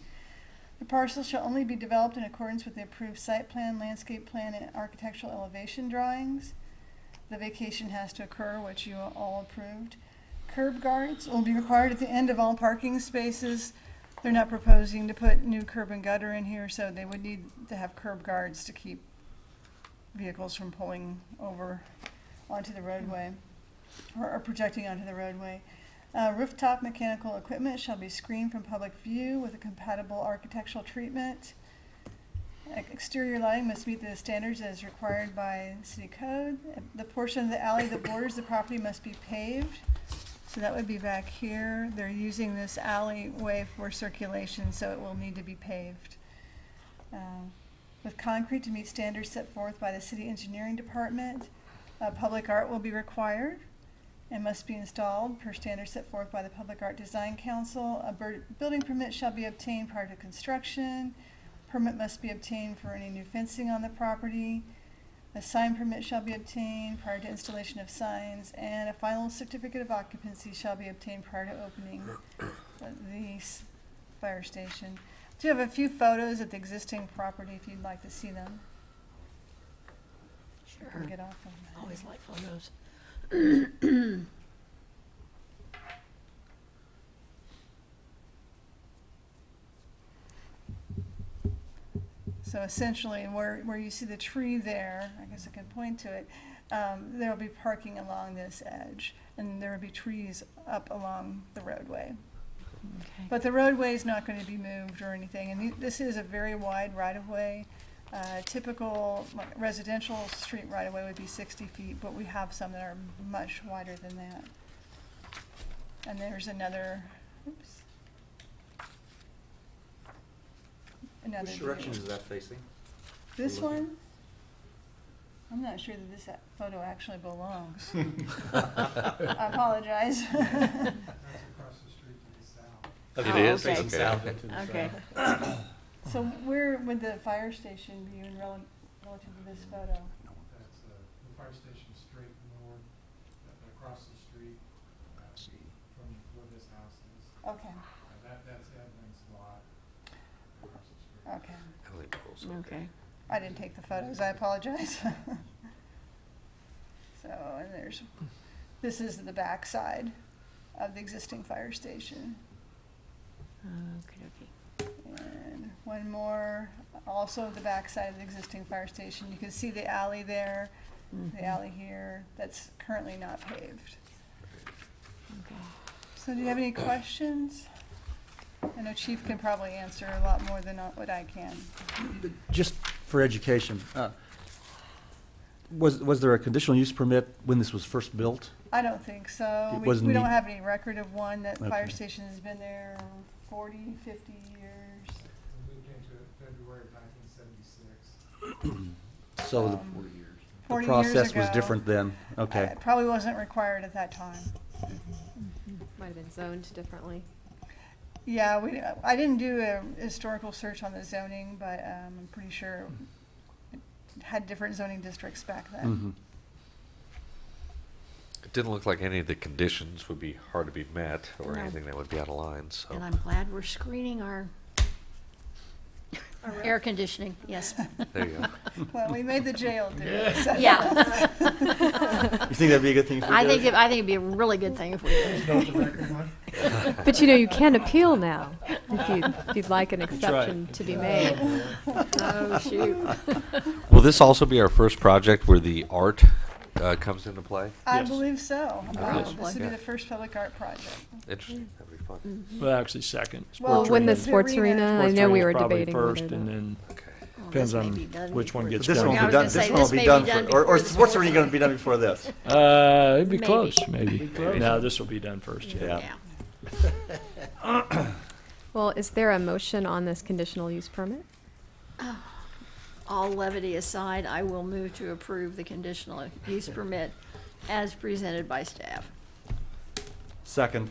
The parcel shall only be developed in accordance with the approved site plan, landscape plan, and architectural elevation drawings. The vacation has to occur, which you all approved. Curb guards will be required at the end of all parking spaces. They're not proposing to put new curb and gutter in here, so they would need to have curb guards to keep vehicles from pulling over onto the roadway or projecting onto the roadway. Rooftop mechanical equipment shall be screened from public view with a compatible architectural treatment. Exterior lighting must meet the standards as required by city code. The portion of the alley that borders the property must be paved. So that would be back here. They're using this alleyway for circulation, so it will need to be paved. With concrete to meet standards set forth by the city engineering department. Public art will be required. and must be installed per standards set forth by the Public Art Design Council. A building permit shall be obtained prior to construction. Permit must be obtained for any new fencing on the property. A sign permit shall be obtained prior to installation of signs, and a final certificate of occupancy shall be obtained prior to opening the fire station. I do have a few photos of the existing property if you'd like to see them. Sure. Can get off of that. Always like photos. So essentially, where you see the tree there, I guess I can point to it, there will be parking along this edge, and there will be trees up along the roadway. Okay. But the roadway is not going to be moved or anything, and this is a very wide right-of-way. Typical residential street right-of-way would be 60 feet, but we have some that are much wider than that. And there's another, oops. Another Which direction view. is that facing? This one? I'm not sure that this photo actually belongs. I apologize. It Oh, is? okay. Okay. Okay. So where would the fire station be in relative to this photo? That's the fire station straight north, across the street from where this house is. Okay, That's Edmund's lot across the street. okay. Okay. I didn't take the photos, I apologize. So, and this is the back side of the existing fire station. Okay. And one more, also the back side of the existing fire station. You can see the alley there, the alley here, that's currently not paved. Okay. So do you have any questions? I know Chief can probably answer a lot more than what I can. Just for education, was there a conditional use permit when this was first built? I don't think so. It We wasn't don't need- have any record of one. That fire Okay. station has been there 40, 50 years. We moved into it February of 1976. So the 40 years process was ago. different then, okay. It probably wasn't required at that time. Might have been zoned differently. Yeah, I didn't do a historical search on the zoning, but I'm pretty sure it had different zoning districts back then. Mhm. It didn't look like any of the conditions would be hard to be met or No. anything that would be out of line, so. And I'm glad we're screening our air conditioning, yes. There you go. Well, we made the jail do it. so- Yeah. You think that'd be a good thing if we I did? think it'd be a really good thing if we did. But you know, you can appeal now if you'd like an exception to be made. Oh, shoot. Will this also be our first project where the art comes into play? I Yes. believe so. Probably. This would be the first public art project. Interesting. That'd be fun. Well, actually second. Well, Sports When the arena. sports arena, I Sports know we arena's were probably debating first, whether and to- then Okay. depends this may on be done which one before- gets But this done. won't I be was done, gonna say, this this won't be may be done done for, or before is the the sports sports arena gonna be done before this? It'd be Maybe. close, maybe. close. No, this will be done first, yeah. Yeah. Well, is there a motion on this conditional use permit? All levity aside, I will move to approve the conditional use permit as presented by staff. Second,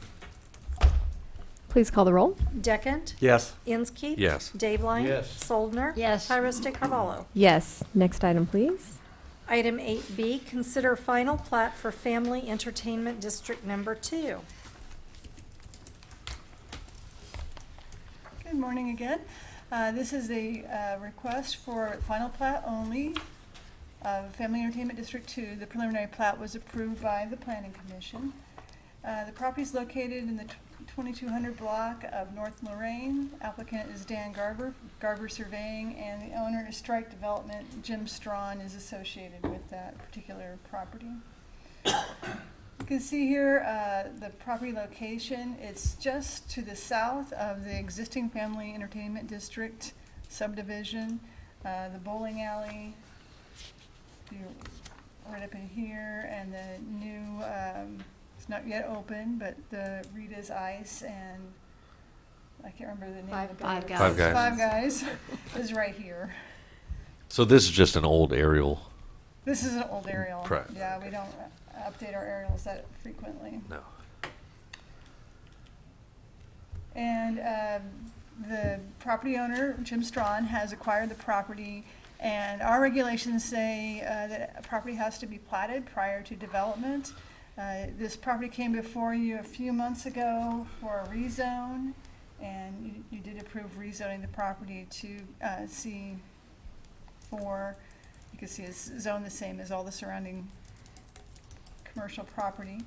Please call the roll. Deckent? yes. Inskeep? Yes. Dave Yes. Soldner? Yes. Tyra Carvalho. Yes. Next item, please. Item 8B, consider final plat for Family Entertainment District Number 2. Good morning again. This is a request for final plat only of Family Entertainment District 2. The preliminary plat was approved by the Planning Commission. The property is located in the 2200 block of North Lorraine. Applicant is Dan Garber Surveying, and the owner is Strike Development. Jim Strawn is associated with that particular property. You can see here the property location. It's just to the south of the existing Family Entertainment District subdivision. The bowling alley, right up in here, and the new, it's not yet open, but the Rita's Ice and I can't remember the name of the Five building. Guys. Five Guys. Five Guys is right here. So this is just an old aerial. This is an old aerial. Correct. Yeah, we don't, update our aerials that frequently. No. And the property owner, Jim Strawn, has acquired the property, and our regulations say that a property has to be platted prior to development. This property came before you a few months ago for a rezone, and you did approve rezoning the property to C4. You can see it's zoned the same as all the surrounding commercial property.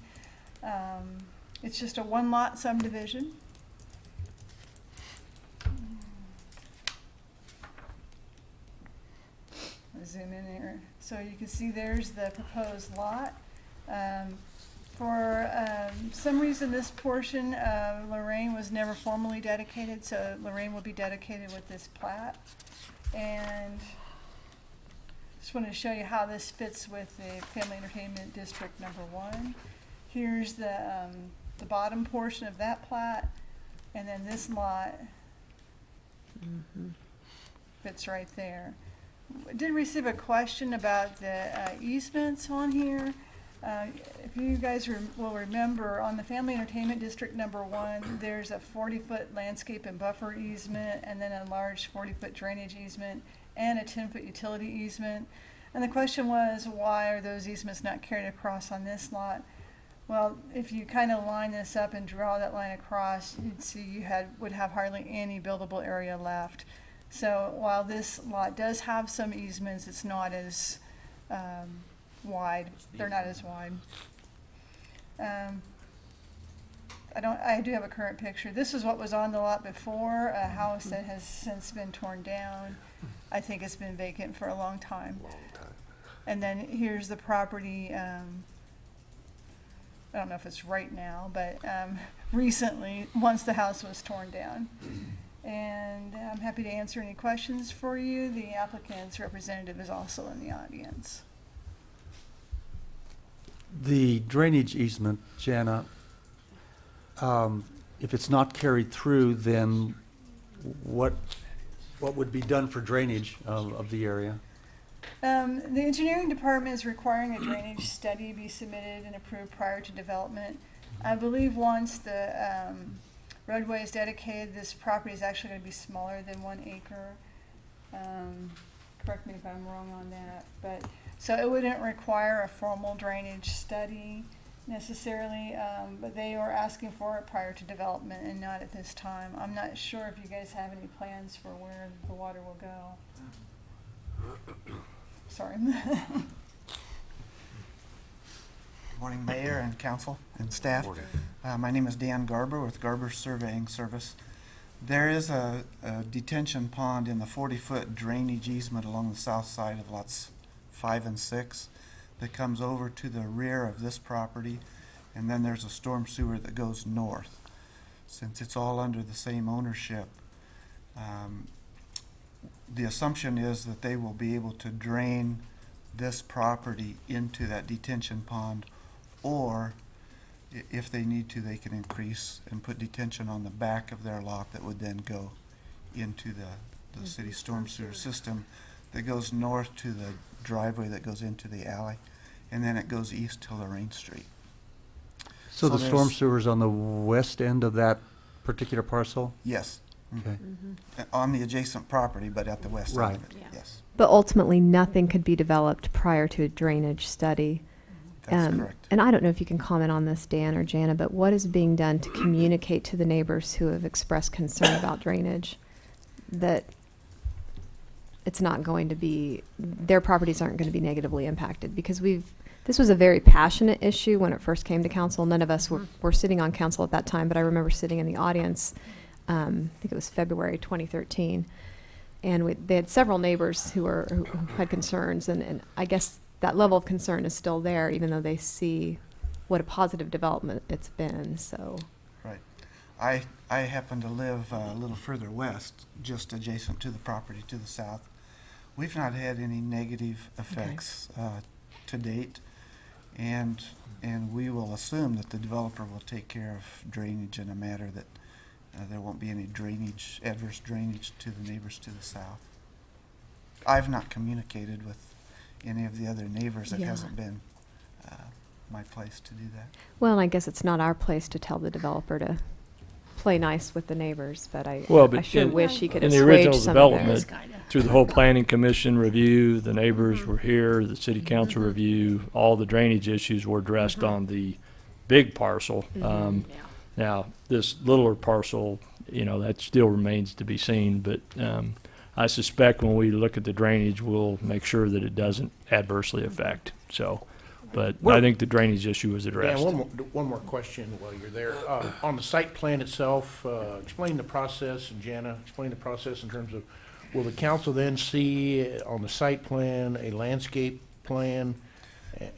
It's just a one-lot subdivision. I'll zoom in here. So you can see there's the proposed lot. For some reason, this portion of Lorraine was never formally dedicated, so Lorraine will be dedicated with this plat. And just wanted to show you how this fits with the Family Entertainment District number 1. Here's the bottom portion of that plat, and then this lot fits right there. I did receive a question about the easements on here. If you guys will remember, on the Family Entertainment District number 1, there's a 40-foot landscape and buffer easement, and then a large 40-foot drainage easement, and a 10-foot utility easement. And the question was, why are those easements not carried across on this lot? Well, if you kind of line this up and draw that line across, you'd see you would have hardly any buildable area left. So while this lot does have some easements, it's not as wide. They're not as wide. I do have a current picture. This is what was on the lot before, a house that has since been torn down. I think it's been vacant for a long time. And then here's the property, I don't know if it's right now, but recently, once the house was torn down. And I'm happy to answer any questions for you. The applicant's representative is also in the audience. The drainage easement, Jana, if it's not carried through, then what would be done for drainage of the area? The engineering department is requiring a drainage study be submitted and approved prior to development. I believe once the roadway is dedicated, this property is actually going to be smaller than 1 acre. Correct me if I'm wrong on that, but so it wouldn't require a formal drainage study necessarily, but they are asking for it prior to development and not at this time. I'm not sure if you guys have any plans for where the water will go. Sorry. Good morning, Mayor and Council and staff. My name is Dan Garber with Garber Surveying Service. There is a detention pond in the 40-foot drainage easement along the south side of lots 5 and 6 that comes over to the rear of this property, and then there's a storm sewer that goes north. Since it's all under the same ownership, the assumption is that they will be able to drain this property into that detention pond, or if they need to, they can increase and put detention on the back of their lot that would then go into the city storm sewer system that goes north to the driveway that goes into the alley, and then it goes east to Lorraine Street. So the storm there's- sewer's on the west end of that particular parcel? Yes. Okay. On the adjacent property, but at the west Right. end of it, yes. But ultimately, nothing could be developed prior to a drainage study. That's correct. And I don't know if you can comment on this, Dan or Jana, but what is being done to communicate to the neighbors who have expressed concern about drainage that it's not going to be, their properties aren't going to be negatively impacted? Because this was a very passionate issue when it first came to council. None of us were sitting on council at that time, but I remember sitting in the audience, I think it was February 2013, and they had several neighbors who had concerns, and I guess that level of concern is still there, even though they see what a positive development it's been. So, Right. I happen to live a little further west, just adjacent to the property to the south. We've not had any negative effects to date, and we will assume that the developer will take care of drainage in a manner that there won't be any adverse drainage to the neighbors to the south. I've not communicated with any of the other neighbors. It Yeah. hasn't been my place to do that. Well, and I guess it's not our place to tell the developer to play nice with the neighbors, but I sure wish he could in the assuage original some of theirs. development, through the whole planning commission review, the neighbors were here, the city council review, all the drainage issues were addressed on the big parcel. Now, this littler parcel, that still remains to be seen, but I suspect when we look at the drainage, we'll make sure that it doesn't adversely affect. So, but I think the drainage issue was addressed. Dan, one more question while you're there. On the site plan itself, explain the process, and Jana, explain the process in terms of, will the council then see on the site plan a landscape plan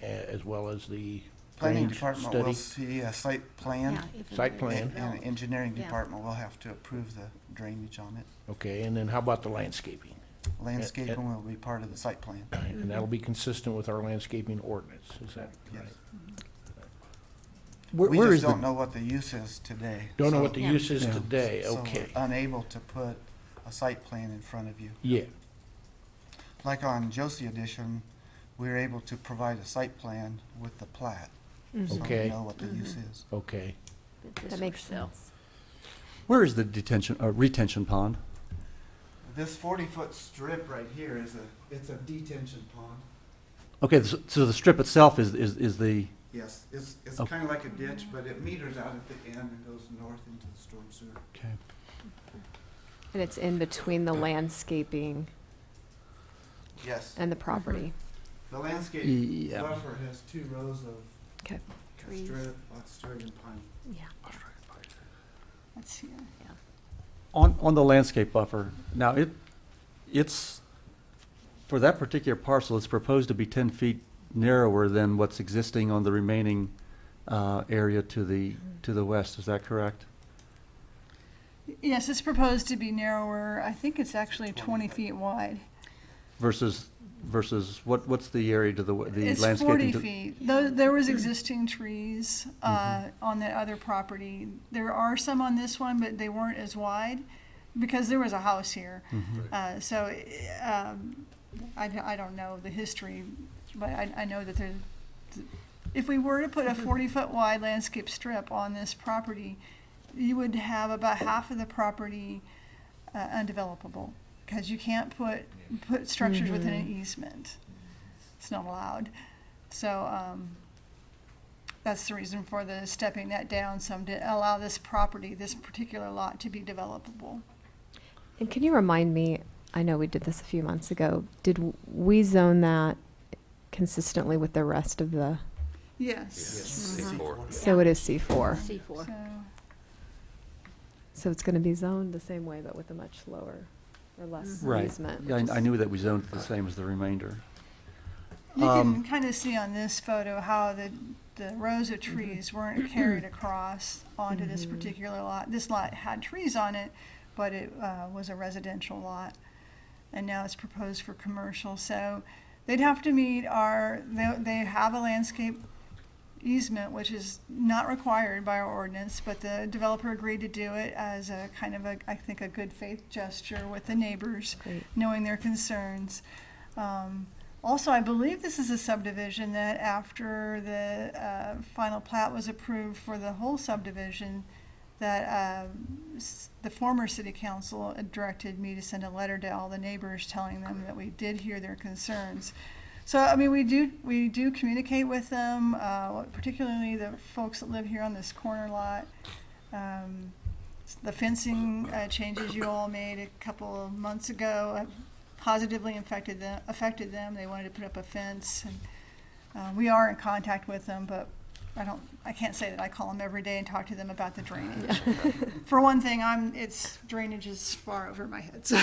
as well as the Planning drainage department will study? see a site plan. Site plan. And the engineering department will have to approve the drainage on it. Okay, and then how about the landscaping? Landscaping will be part of the site plan. And that'll be consistent with our landscaping ordinance, is that Yes. right? We just don't know what the use is today. Don't know so- what the use is today, So okay. we're unable to put a site plan in front of you. Yeah, Like on Josie Edition, we were able to provide a site plan with the plat. So we Okay. know what the use is. okay. That makes sense. Where is the retention pond? This 40-foot strip right here it's a detention pond. Okay, so the strip itself is the, Yes, it's Oh. kind of like a ditch, but it meters out at the end and goes north into the storm sewer. okay. And it's in between the landscaping Yes. and the property. The landscape Yeah. buffer has 2 rows of Okay. Trees. strip, straight and pine. Yeah. Let's see. On the landscape buffer, now it's, for that particular parcel, it's proposed to be 10 feet narrower than what's existing on the remaining area to the west, is that correct? Yes, it's proposed to be narrower. I think it's actually 20 feet wide. Versus what's the area to the It's landscaping? 40 feet. There was existing trees on the other property. There are some on this one, but they weren't as wide because there was a house here. So I don't know the history, but I know that if we were to put a 40-foot wide landscape strip on this property, you would have about half of the property undevelopable because you can't put structures within an easement. It's not allowed. So that's the reason for the stepping that down some to allow this property, this particular lot, to be developable. And can you remind me, I know we did this a few months ago, did we zone that consistently with the rest of the, Yes. C4. so it is C4. C4. So it's going to be zoned the same way, but with a much lower or less Right. easement. Yeah, which I is- knew that we zoned it the same as the remainder. You can kind of see on this photo how the rows of trees weren't carried across onto this particular lot. This lot had trees on it, but it was a residential lot. And now it's proposed for commercial. So they'd have to meet they have a landscape easement, which is not required by our ordinance, but the developer agreed to do it as a kind of I think a good faith gesture with the neighbors, Great. knowing their concerns. Also, I believe this is a subdivision that after the final plat was approved for the whole subdivision, that the former city council directed me to send a letter to all the neighbors telling them that we did hear their concerns. So, I mean, we do communicate with them, particularly the folks that live here on this corner lot. The fencing changes you all made a couple of months ago positively affected them. They wanted to put up a fence, and we are in contact with them, but I can't say that I call them every day and talk to them about the drainage. For one thing, drainage is far over my head. So.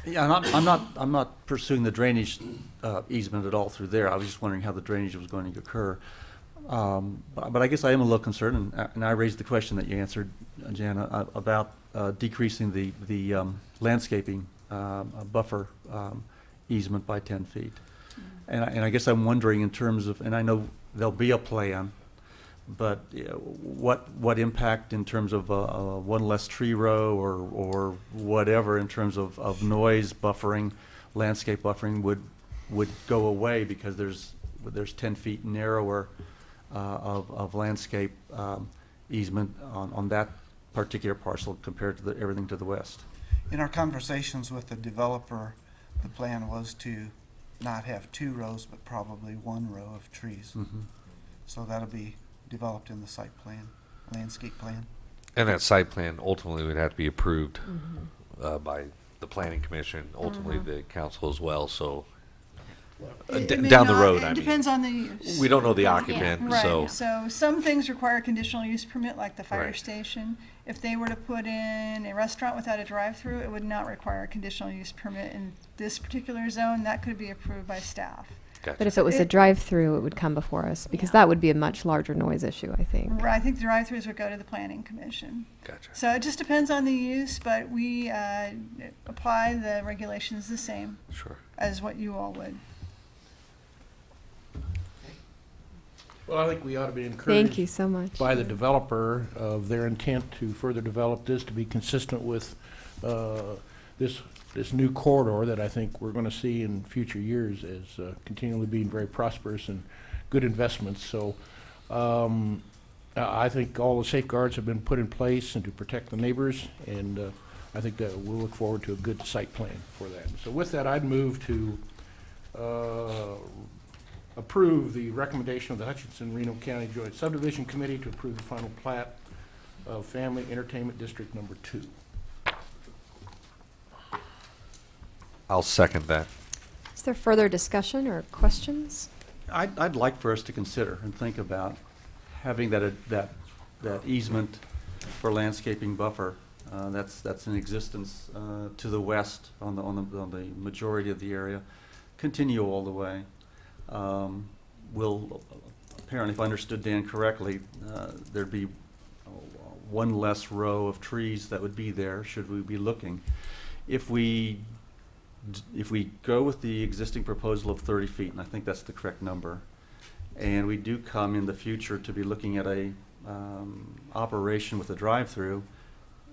Yeah, and I'm not pursuing the drainage easement at all through there. I was just wondering how the drainage was going to occur. But I guess I am a little concerned, and I raised the question that you answered, Jana, about decreasing the landscaping buffer easement by 10 feet. And I guess I'm wondering in terms of, and I know there'll be a plan, but what impact in terms of one less tree row or whatever in terms of noise buffering, landscape buffering would go away because there's there's 10 feet narrower of landscape easement on that particular parcel compared to everything to the west. In our conversations with the developer, the plan was to not have 2 rows, but probably 1 row of trees. Mhm. So that'll be developed in the site plan, landscape plan. And that site plan ultimately would have to be approved by the planning commission, ultimately the council as well, so It may down the not- road, It I depends mean. on the use. We don't know the occupant, so. Right, so some things require a conditional use permit, like the fire Right. station. If they were to put in a restaurant without a drive-through, it would not require a conditional use permit in this particular zone. That could be approved by staff. Gotcha. But if it was a drive-through, it would come before us, because that would be a much larger noise issue, I think. Right, I think the drive-throughs would go to the planning commission. Gotcha. So it just depends on the use, but we apply the regulations the same Sure. as what you all would. Well, I think we ought to be encouraged. Thank you so much. By the developer of their intent to further develop this to be consistent with this new corridor that I think we're going to see in future years as continually being very prosperous and good investments. So I think all the safeguards have been put in place and to protect the neighbors, and I think that we'll look forward to a good site plan for that. So with that, I'd move to approve the recommendation of the Hutchinson-Reno County Joint Subdivision Committee to approve the final plat of Family Entertainment District Number 2. I'll second that. Is there further discussion or questions? I'd like for us to consider and think about having that easement for landscaping buffer that's in existence to the west on the majority of the area, continue all the way. Will apparently, if I understood Dan correctly, there'd be one less row of trees that would be there should we be looking. If we go with the existing proposal of 30 feet, and I think that's the correct number, and we do come in the future to be looking at a operation with a drive-through,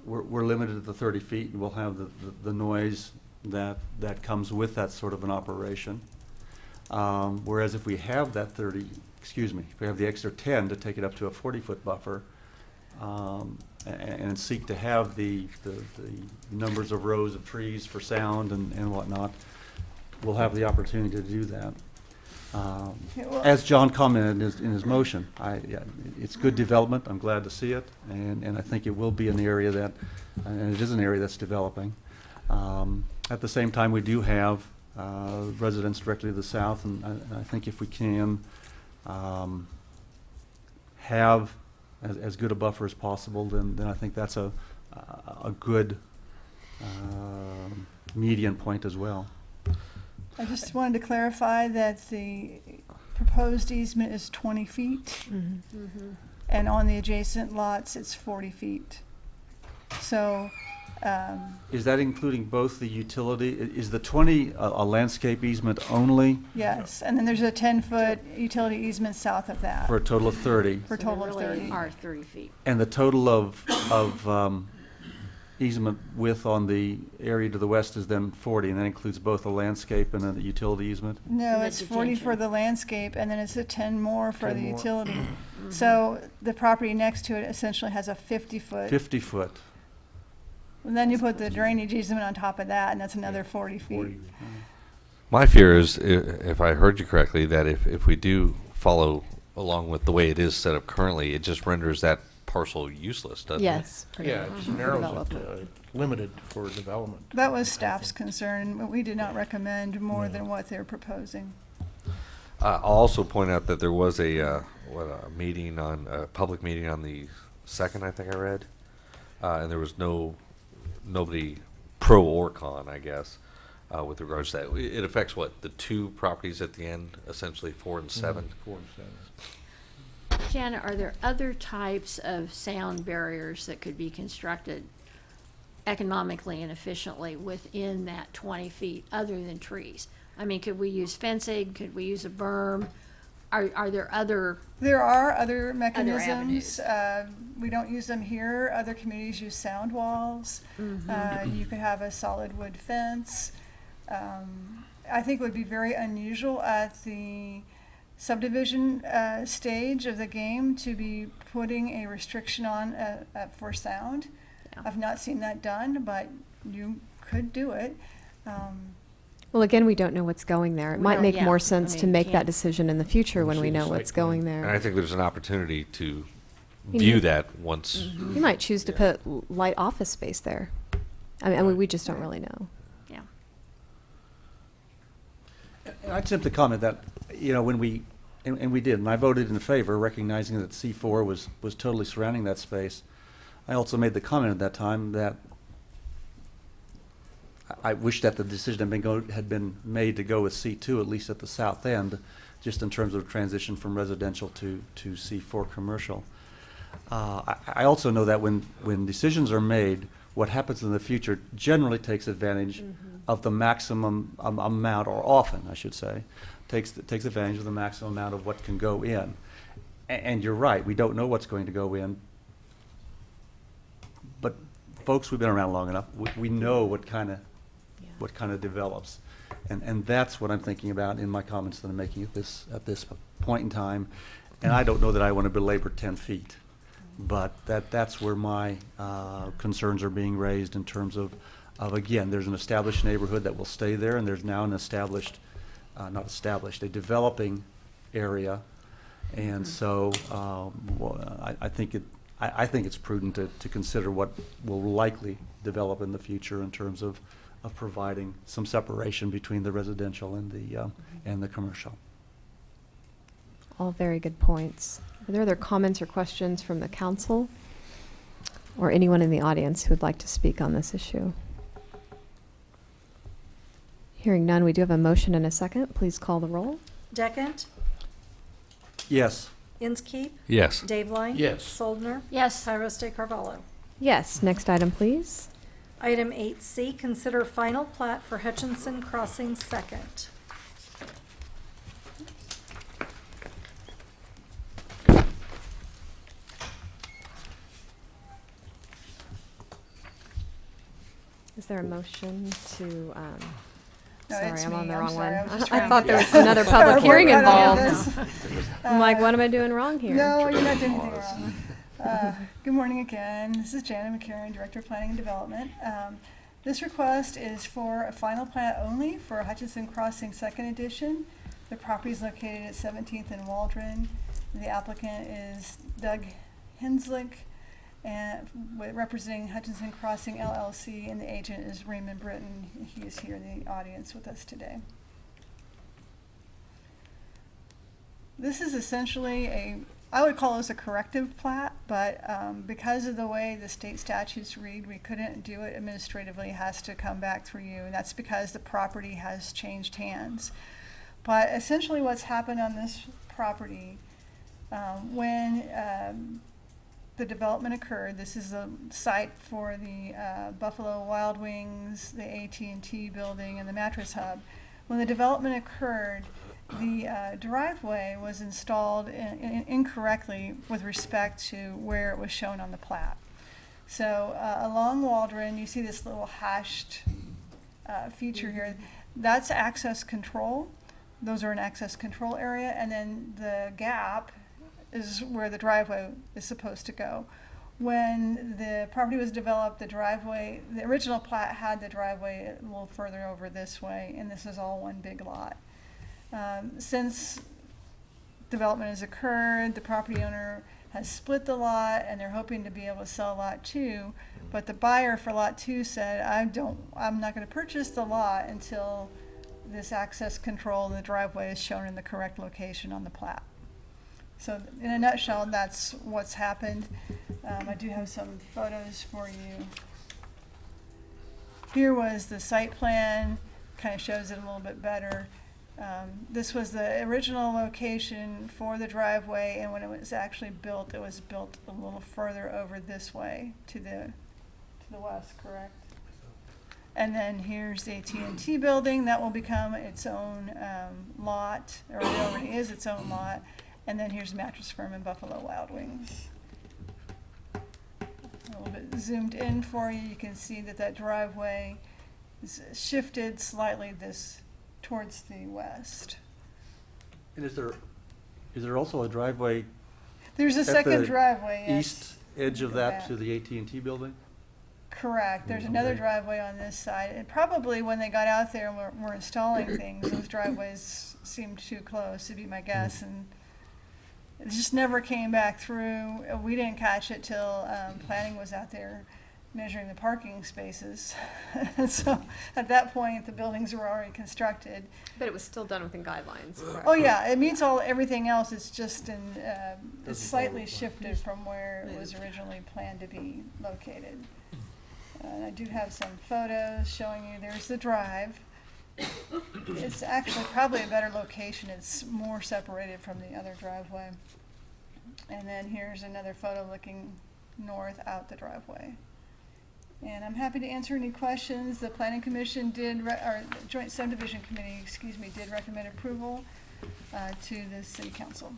we're limited to the 30 feet, and we'll have the noise that comes with that sort of an operation. Whereas if we have that if we have the extra 10 to take it up to a 40-foot buffer, and seek to have the numbers of rows of trees for sound and whatnot, we'll have the opportunity to do that. As John commented in his motion, it's good development. I'm glad to see it, and I think it will be an area that, and it is an area that's developing. At the same time, we do have residents directly to the south, and I think if we can have as good a buffer as possible, then I think that's a good median point as well. I just wanted to clarify that the proposed easement is 20 feet, and on the adjacent lots, it's 40 feet. So, is that including both the utility? Is the 20 a landscape easement only? yes, and then there's a 10-foot utility easement south of that. For a total of 30? For a total of 30. Are 30 feet. And the total of easement width on the area to the west is then 40, and that includes both the landscape and then the utility easement? No, And the it's 40 for detention. the landscape, and then it's a 10 more for 10 the more. utility. So the property next to it essentially has a 50-foot. 50 foot. And then you put the drainage easement on top of that, and that's another 40 feet. My fear is, if I heard you correctly, that if we do follow along with the way it is set up currently, it just renders that parcel useless, doesn't it? Yes. pretty Yeah, it much. just narrows Development. it, limited for development. That was staff's concern, but we did not recommend more than what they're proposing. I'll also point out that there was a public meeting on the 2nd, I think I read, and there was nobody pro or con, I guess, with regards to that. It affects what, the 2 properties at the end, essentially 4 and 7. 4 and 7. Janet, are there other types of sound barriers that could be constructed economically and efficiently within that 20 feet other than trees? I mean, could we use fencing? Could we use a berm? Are there other? There are other mechanisms. avenues. We don't use them here. Other communities use sound walls. You could have a solid wood fence. I think it would be very unusual at the subdivision stage of the game to be putting a restriction on for sound. Yeah. I've not seen that done, but you could do it. Well, again, we don't know what's going there. It We might don't- make yeah, more I sense to mean, make that can't- decision in the future when See we the know site what's plan. going And I there. think there's an opportunity to You view need- that once. You might choose to put light office space there. I mean, we just don't really know. Yeah. And I'd simply comment that, when we, and we did, and I voted in favor, recognizing that C4 was totally surrounding that space. I also made the comment at that time that I wish that the decision had been made to go with C2, at least at the south end, just in terms of transition from residential to C4 commercial. I also know that when decisions are made, what happens in the future generally takes advantage of the maximum amount, or often, I should say, takes advantage of the maximum amount of what can go in. And you're right, we don't know what's going to go in. But folks, we've been around long enough. We know what kind of develops. And that's what I'm thinking about in my comments that I'm making at this point in time. And I don't know that I want to belabor 10 feet. But that's where my concerns are being raised in terms of again, there's an established neighborhood that will stay there, and there's now an a developing area. And so I think it's prudent to consider what will likely develop in the future in terms of providing some separation between the residential and the commercial. All very good points. Are there other comments or questions from the council or anyone in the audience who would like to speak on this issue? Hearing none, we do have a motion and a second. Please call the roll. Deckent? Yes. Inskeep? Yes. Dave-Line? Yes. Soldner? Yes. Tyros de Carvalho? Yes. Next item, please. Item 8C, consider final plat for Hutchinson Crossing Second. Is there a motion to, No, sorry, it's I'm on me. the I'm wrong sorry. I was one. just I trying thought to- there was another public We're hearing good on involved. this. I'm like, what am I doing wrong here? No, you're not doing anything wrong. Good morning again. This is Janet McCarron, Director of Planning and Development. This request is for a final plat only for Hutchinson Crossing Second Edition. The property is located at 17th and Waldron. The applicant is Doug Henslick, and representing Hutchinson Crossing LLC, and the agent is Raymond Britton. He is here in the audience with us today. This is essentially I would call this a corrective plat, but because of the way the state statutes read, we couldn't do it administratively. It has to come back through you, and that's because the property has changed hands. But essentially what's happened on this property, when the development occurred, this is the site for the Buffalo Wild Wings, the AT&T building, and the Mattress Hub. When the development occurred, the driveway was installed incorrectly with respect to where it was shown on the plat. So along Waldron, you see this little hashed feature here. That's access control. Those are an access control area, and then the gap is where the driveway is supposed to go. When the property was developed, the original plat had the driveway a little further over this way, and this is all one big lot. Since development has occurred, the property owner has split the lot, and they're hoping to be able to sell lot 2, but the buyer for lot 2 said, I'm not going to purchase the lot until this access control and the driveway is shown in the correct location on the plat. So in a nutshell, that's what's happened. I do have some photos for you. Here was the site plan, kind of shows it a little bit better. This was the original location for the driveway, and when it was actually built, it was built a little further over this way to the west, correct? And then here's the AT&T building. That will become its own lot, or it already is its own lot. And then here's Mattress Firm and Buffalo Wild Wings. A little bit zoomed in for you. You can see that driveway is shifted slightly towards the west. And is there Is there also a driveway There's a at second the driveway, yes. east edge of Go that back. to the AT&T building? Correct. There's another Okay. driveway on this side. And probably when they got out there and were installing things, those driveways seemed too close, would be my guess. And it just never came back through. We didn't catch it till planning was out there measuring the parking spaces. So at that point, the buildings were already constructed. But it was still done within guidelines, correct? Oh, yeah, it meets everything else. It's just it's Doesn't slightly follow. shifted from where it was originally planned to be located. And I do have some photos showing you, there's the drive. It's actually probably a better location. It's more separated from the other driveway. And then here's another photo looking north out the driveway. And I'm happy to answer any questions. The Planning Commission or the Joint Subdivision Committee, did recommend approval to the City Council.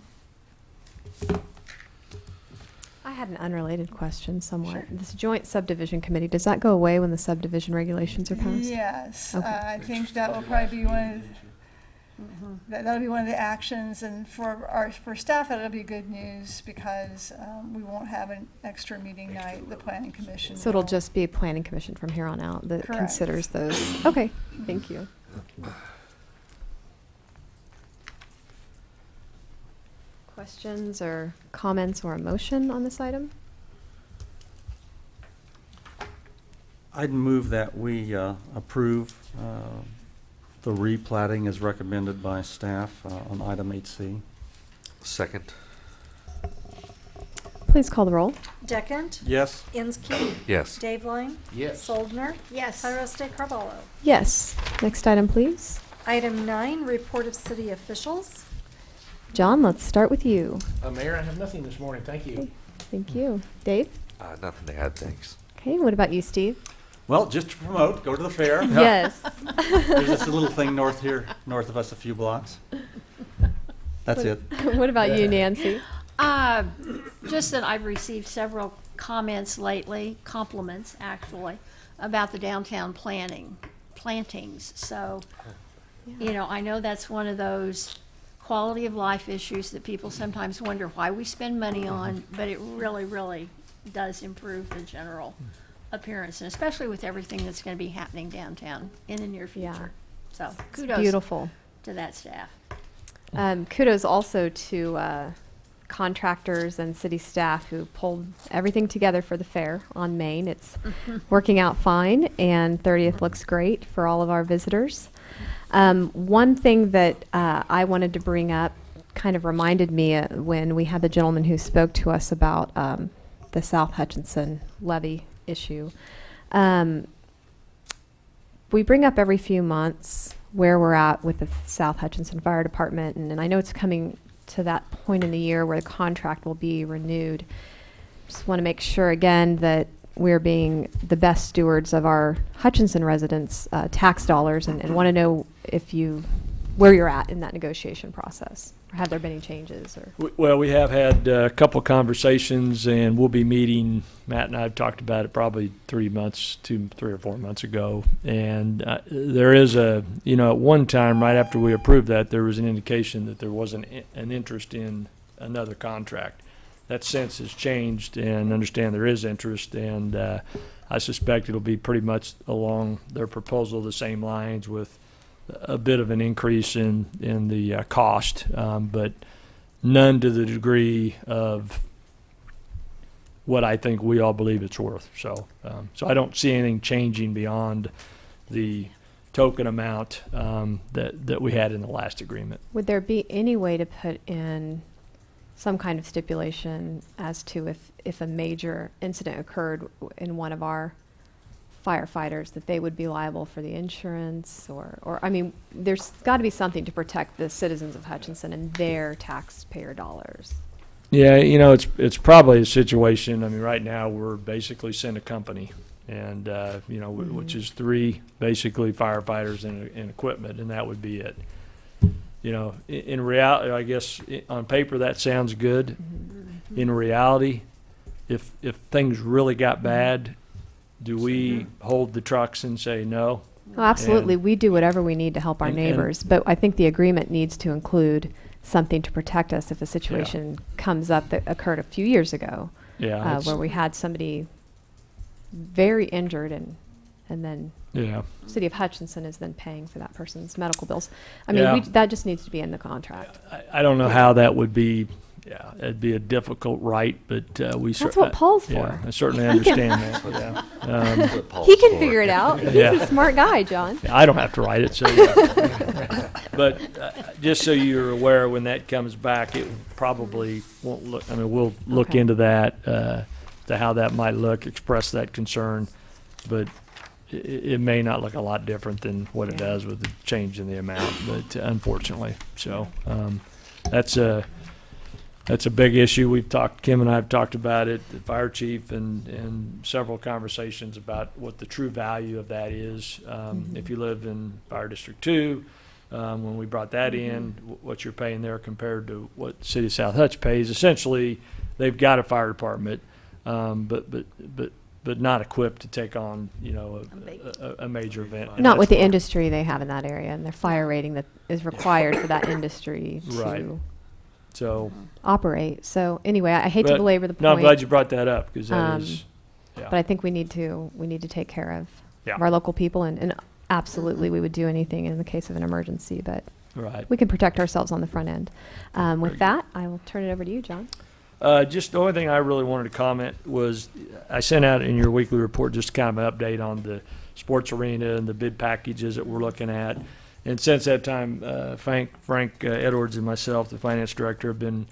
I had an unrelated question somewhat. This joint subdivision committee, does that go away when the subdivision regulations are passed? Yes, Okay. I think that will probably be one of, that'll be one of the actions, and for staff, that'll be good news, because we won't have an extra meeting night, the Planning Commission. So it'll will. just be planning commission from here on out that Correct. considers those. Okay, thank you. Questions or comments or a motion on this item? I'd move that we approve the replatting as recommended by staff on item 8C. Second. Please call the roll. Deckent? Yes. Inskeep? Yes. Dave Yes. Soldner? Yes. Pyroste Carvalho? Yes. Next item, please. Item 9, report of city officials. John, let's start with you. Mayor, I have nothing this morning, thank you. Thank you. Dave? Nothing to add, thanks. Okay, what about you, Steve? Well, just to promote, go to the fair. Yes. There's this little thing north of us a few blocks. That's it. What about you, Nancy? Just that I've received several comments lately, compliments actually, about the downtown plantings. So, you know, I know that's one of those quality of life issues that people sometimes wonder why we spend money on, but it really, really does improve the general appearance, and especially with everything that's going to be happening downtown in the near future. So kudos Beautiful. to that staff. Kudos also to contractors and city staff who pulled everything together for the fair on Main. It's working out fine, and 30th looks great for all of our visitors. One thing that I wanted to bring up kind of reminded me when we had the gentleman who spoke to us about the South Hutchinson levy issue. We bring up every few months where we're at with the South Hutchinson Fire Department, and I know it's coming to that point in the year where the contract will be renewed. Just want to make sure again that we're being the best stewards of our Hutchinson residents' tax dollars, and want to know where you're at in that negotiation process. Or have there been any changes? Or Well, we have had a couple conversations, and we'll be meeting. Matt and I have talked about it probably 3 or 4 months ago. And there is at one time right after we approved that, there was an indication that there wasn't an interest in another contract. That sense has changed, and understand there is interest, and I suspect it'll be pretty much along their proposal, the same lines, with a bit of an increase in the cost, but none to the degree of what I think we all believe it's worth. So I don't see anything changing beyond the token amount that we had in the last agreement. would there be any way to put in some kind of stipulation as to if a major incident occurred in one of our firefighters, that they would be liable for the insurance, or I mean, there's got to be something to protect the citizens of Hutchinson and their taxpayer dollars. Yeah, it's probably a situation. I mean, right now we're basically sent a company, and which is 3 basically firefighters and equipment, and that would be it. In reality, I guess on paper that sounds good. In reality, if things really got bad, do we hold the trucks and say no? Oh, absolutely. And- We do whatever we need to help our and- neighbors, but I think the agreement needs to include something to protect us if a situation comes up that occurred a few years ago. Yeah, Where we had somebody very injured and then yeah. City of Hutchinson is then paying for that person's medical bills. I mean, Yeah. that just needs to be in the contract. I don't know how that would be. Yeah, it'd be a difficult right, but we. That's what Paul's for. Yeah, I certainly understand that. Yeah. He can figure it out. He's Yeah. a smart guy, John. Yeah, I don't have to write it, so. Yeah. But just so you're aware, when that comes back, it probably won't look. I mean, we'll look into that to how that might look, express that concern, but it may not look a lot different than what it does with the change in the amount. But unfortunately, so that's a big issue. Kim and I have talked about it, the fire chief, and several conversations about what the true value of that is. If you live in Fire District 2, when we brought that in, what you're paying there compared to what City of South Hutch pays. Essentially, they've got a fire department, but not equipped to take on, a major event. And Not with that's the industry they have in that area and their fire rating that is required for that industry Right. to So, operate. So anyway, I hate to but- belabor the point. No, I'm glad you brought that up, because that is, But I think we need to take care of Yeah. our local people, and absolutely we would do anything in the case of an emergency, but right. we can protect ourselves on the front end. Very With good. that, I will turn it over to you, John. Just the only thing I really wanted to comment was I sent out in your weekly report just kind of an update on the sports arena and the bid packages that we're looking at. And since that time, Frank Edwards and myself, the finance director, have been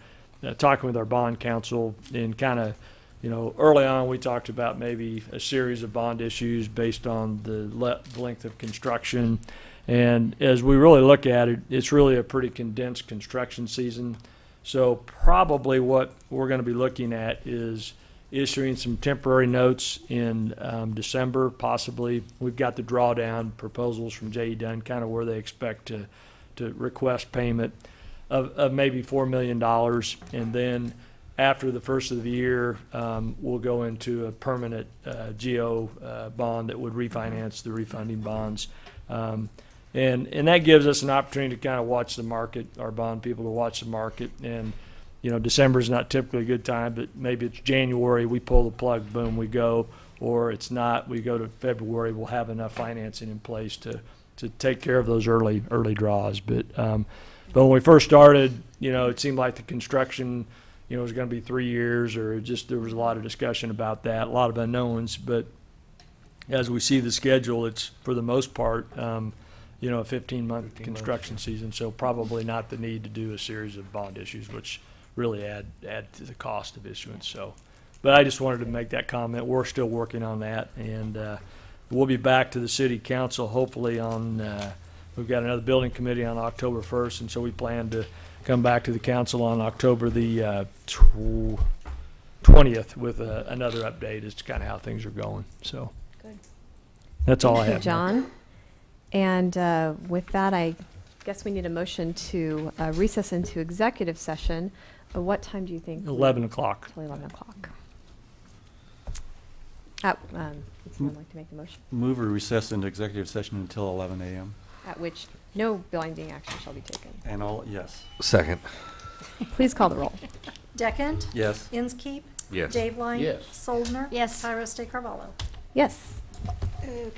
talking with our bond counsel, and kind of, early on we talked about maybe a series of bond issues based on the length of construction. And as we really look at it, it's really a pretty condensed construction season. So probably what we're going to be looking at is issuing some temporary notes in December, possibly. We've got the drawdown proposals from J.E. Dunn, kind of where they expect to request payment of maybe $4 million. And then after the first of the year, we'll go into a permanent GO bond that would refinance the refunding bonds. And that gives us an opportunity to kind of watch the market, our bond people to watch the market. And, December is not typically a good time, but maybe it's January, we pull the plug, boom, we go. Or it's not, we go to February, we'll have enough financing in place to take care of those early draws. But when we first started, it seemed like the construction, was going to be 3 years, or there was a lot of discussion about that, a lot of unknowns. But as we see the schedule, it's for the most part, a 15-month construction season, so probably not the need to do a series of bond issues, which really add to the cost of issuance. So, but I just wanted to make that comment. We're still working on that, and we'll be back to the city council hopefully on. We've got another building committee on October 1st, and so we plan to come back to the council on October the 20th with another update as to kind of how things are going. So, Good. That's all I Thank you, have. John. And with that, I guess we need a motion to recess into executive session. What time do you think? 11 o'clock. Till 11 o'clock. Would someone like to make the motion? Move or recess into executive session until 11 a.m. At which no binding action shall be taken. And all, yes. Second. Please call the roll. Deckent? Yes. Inskeep? Yes. Dave Line? Yes. Soldner? Yes. Tyros de Carvalho? Yes. Okay.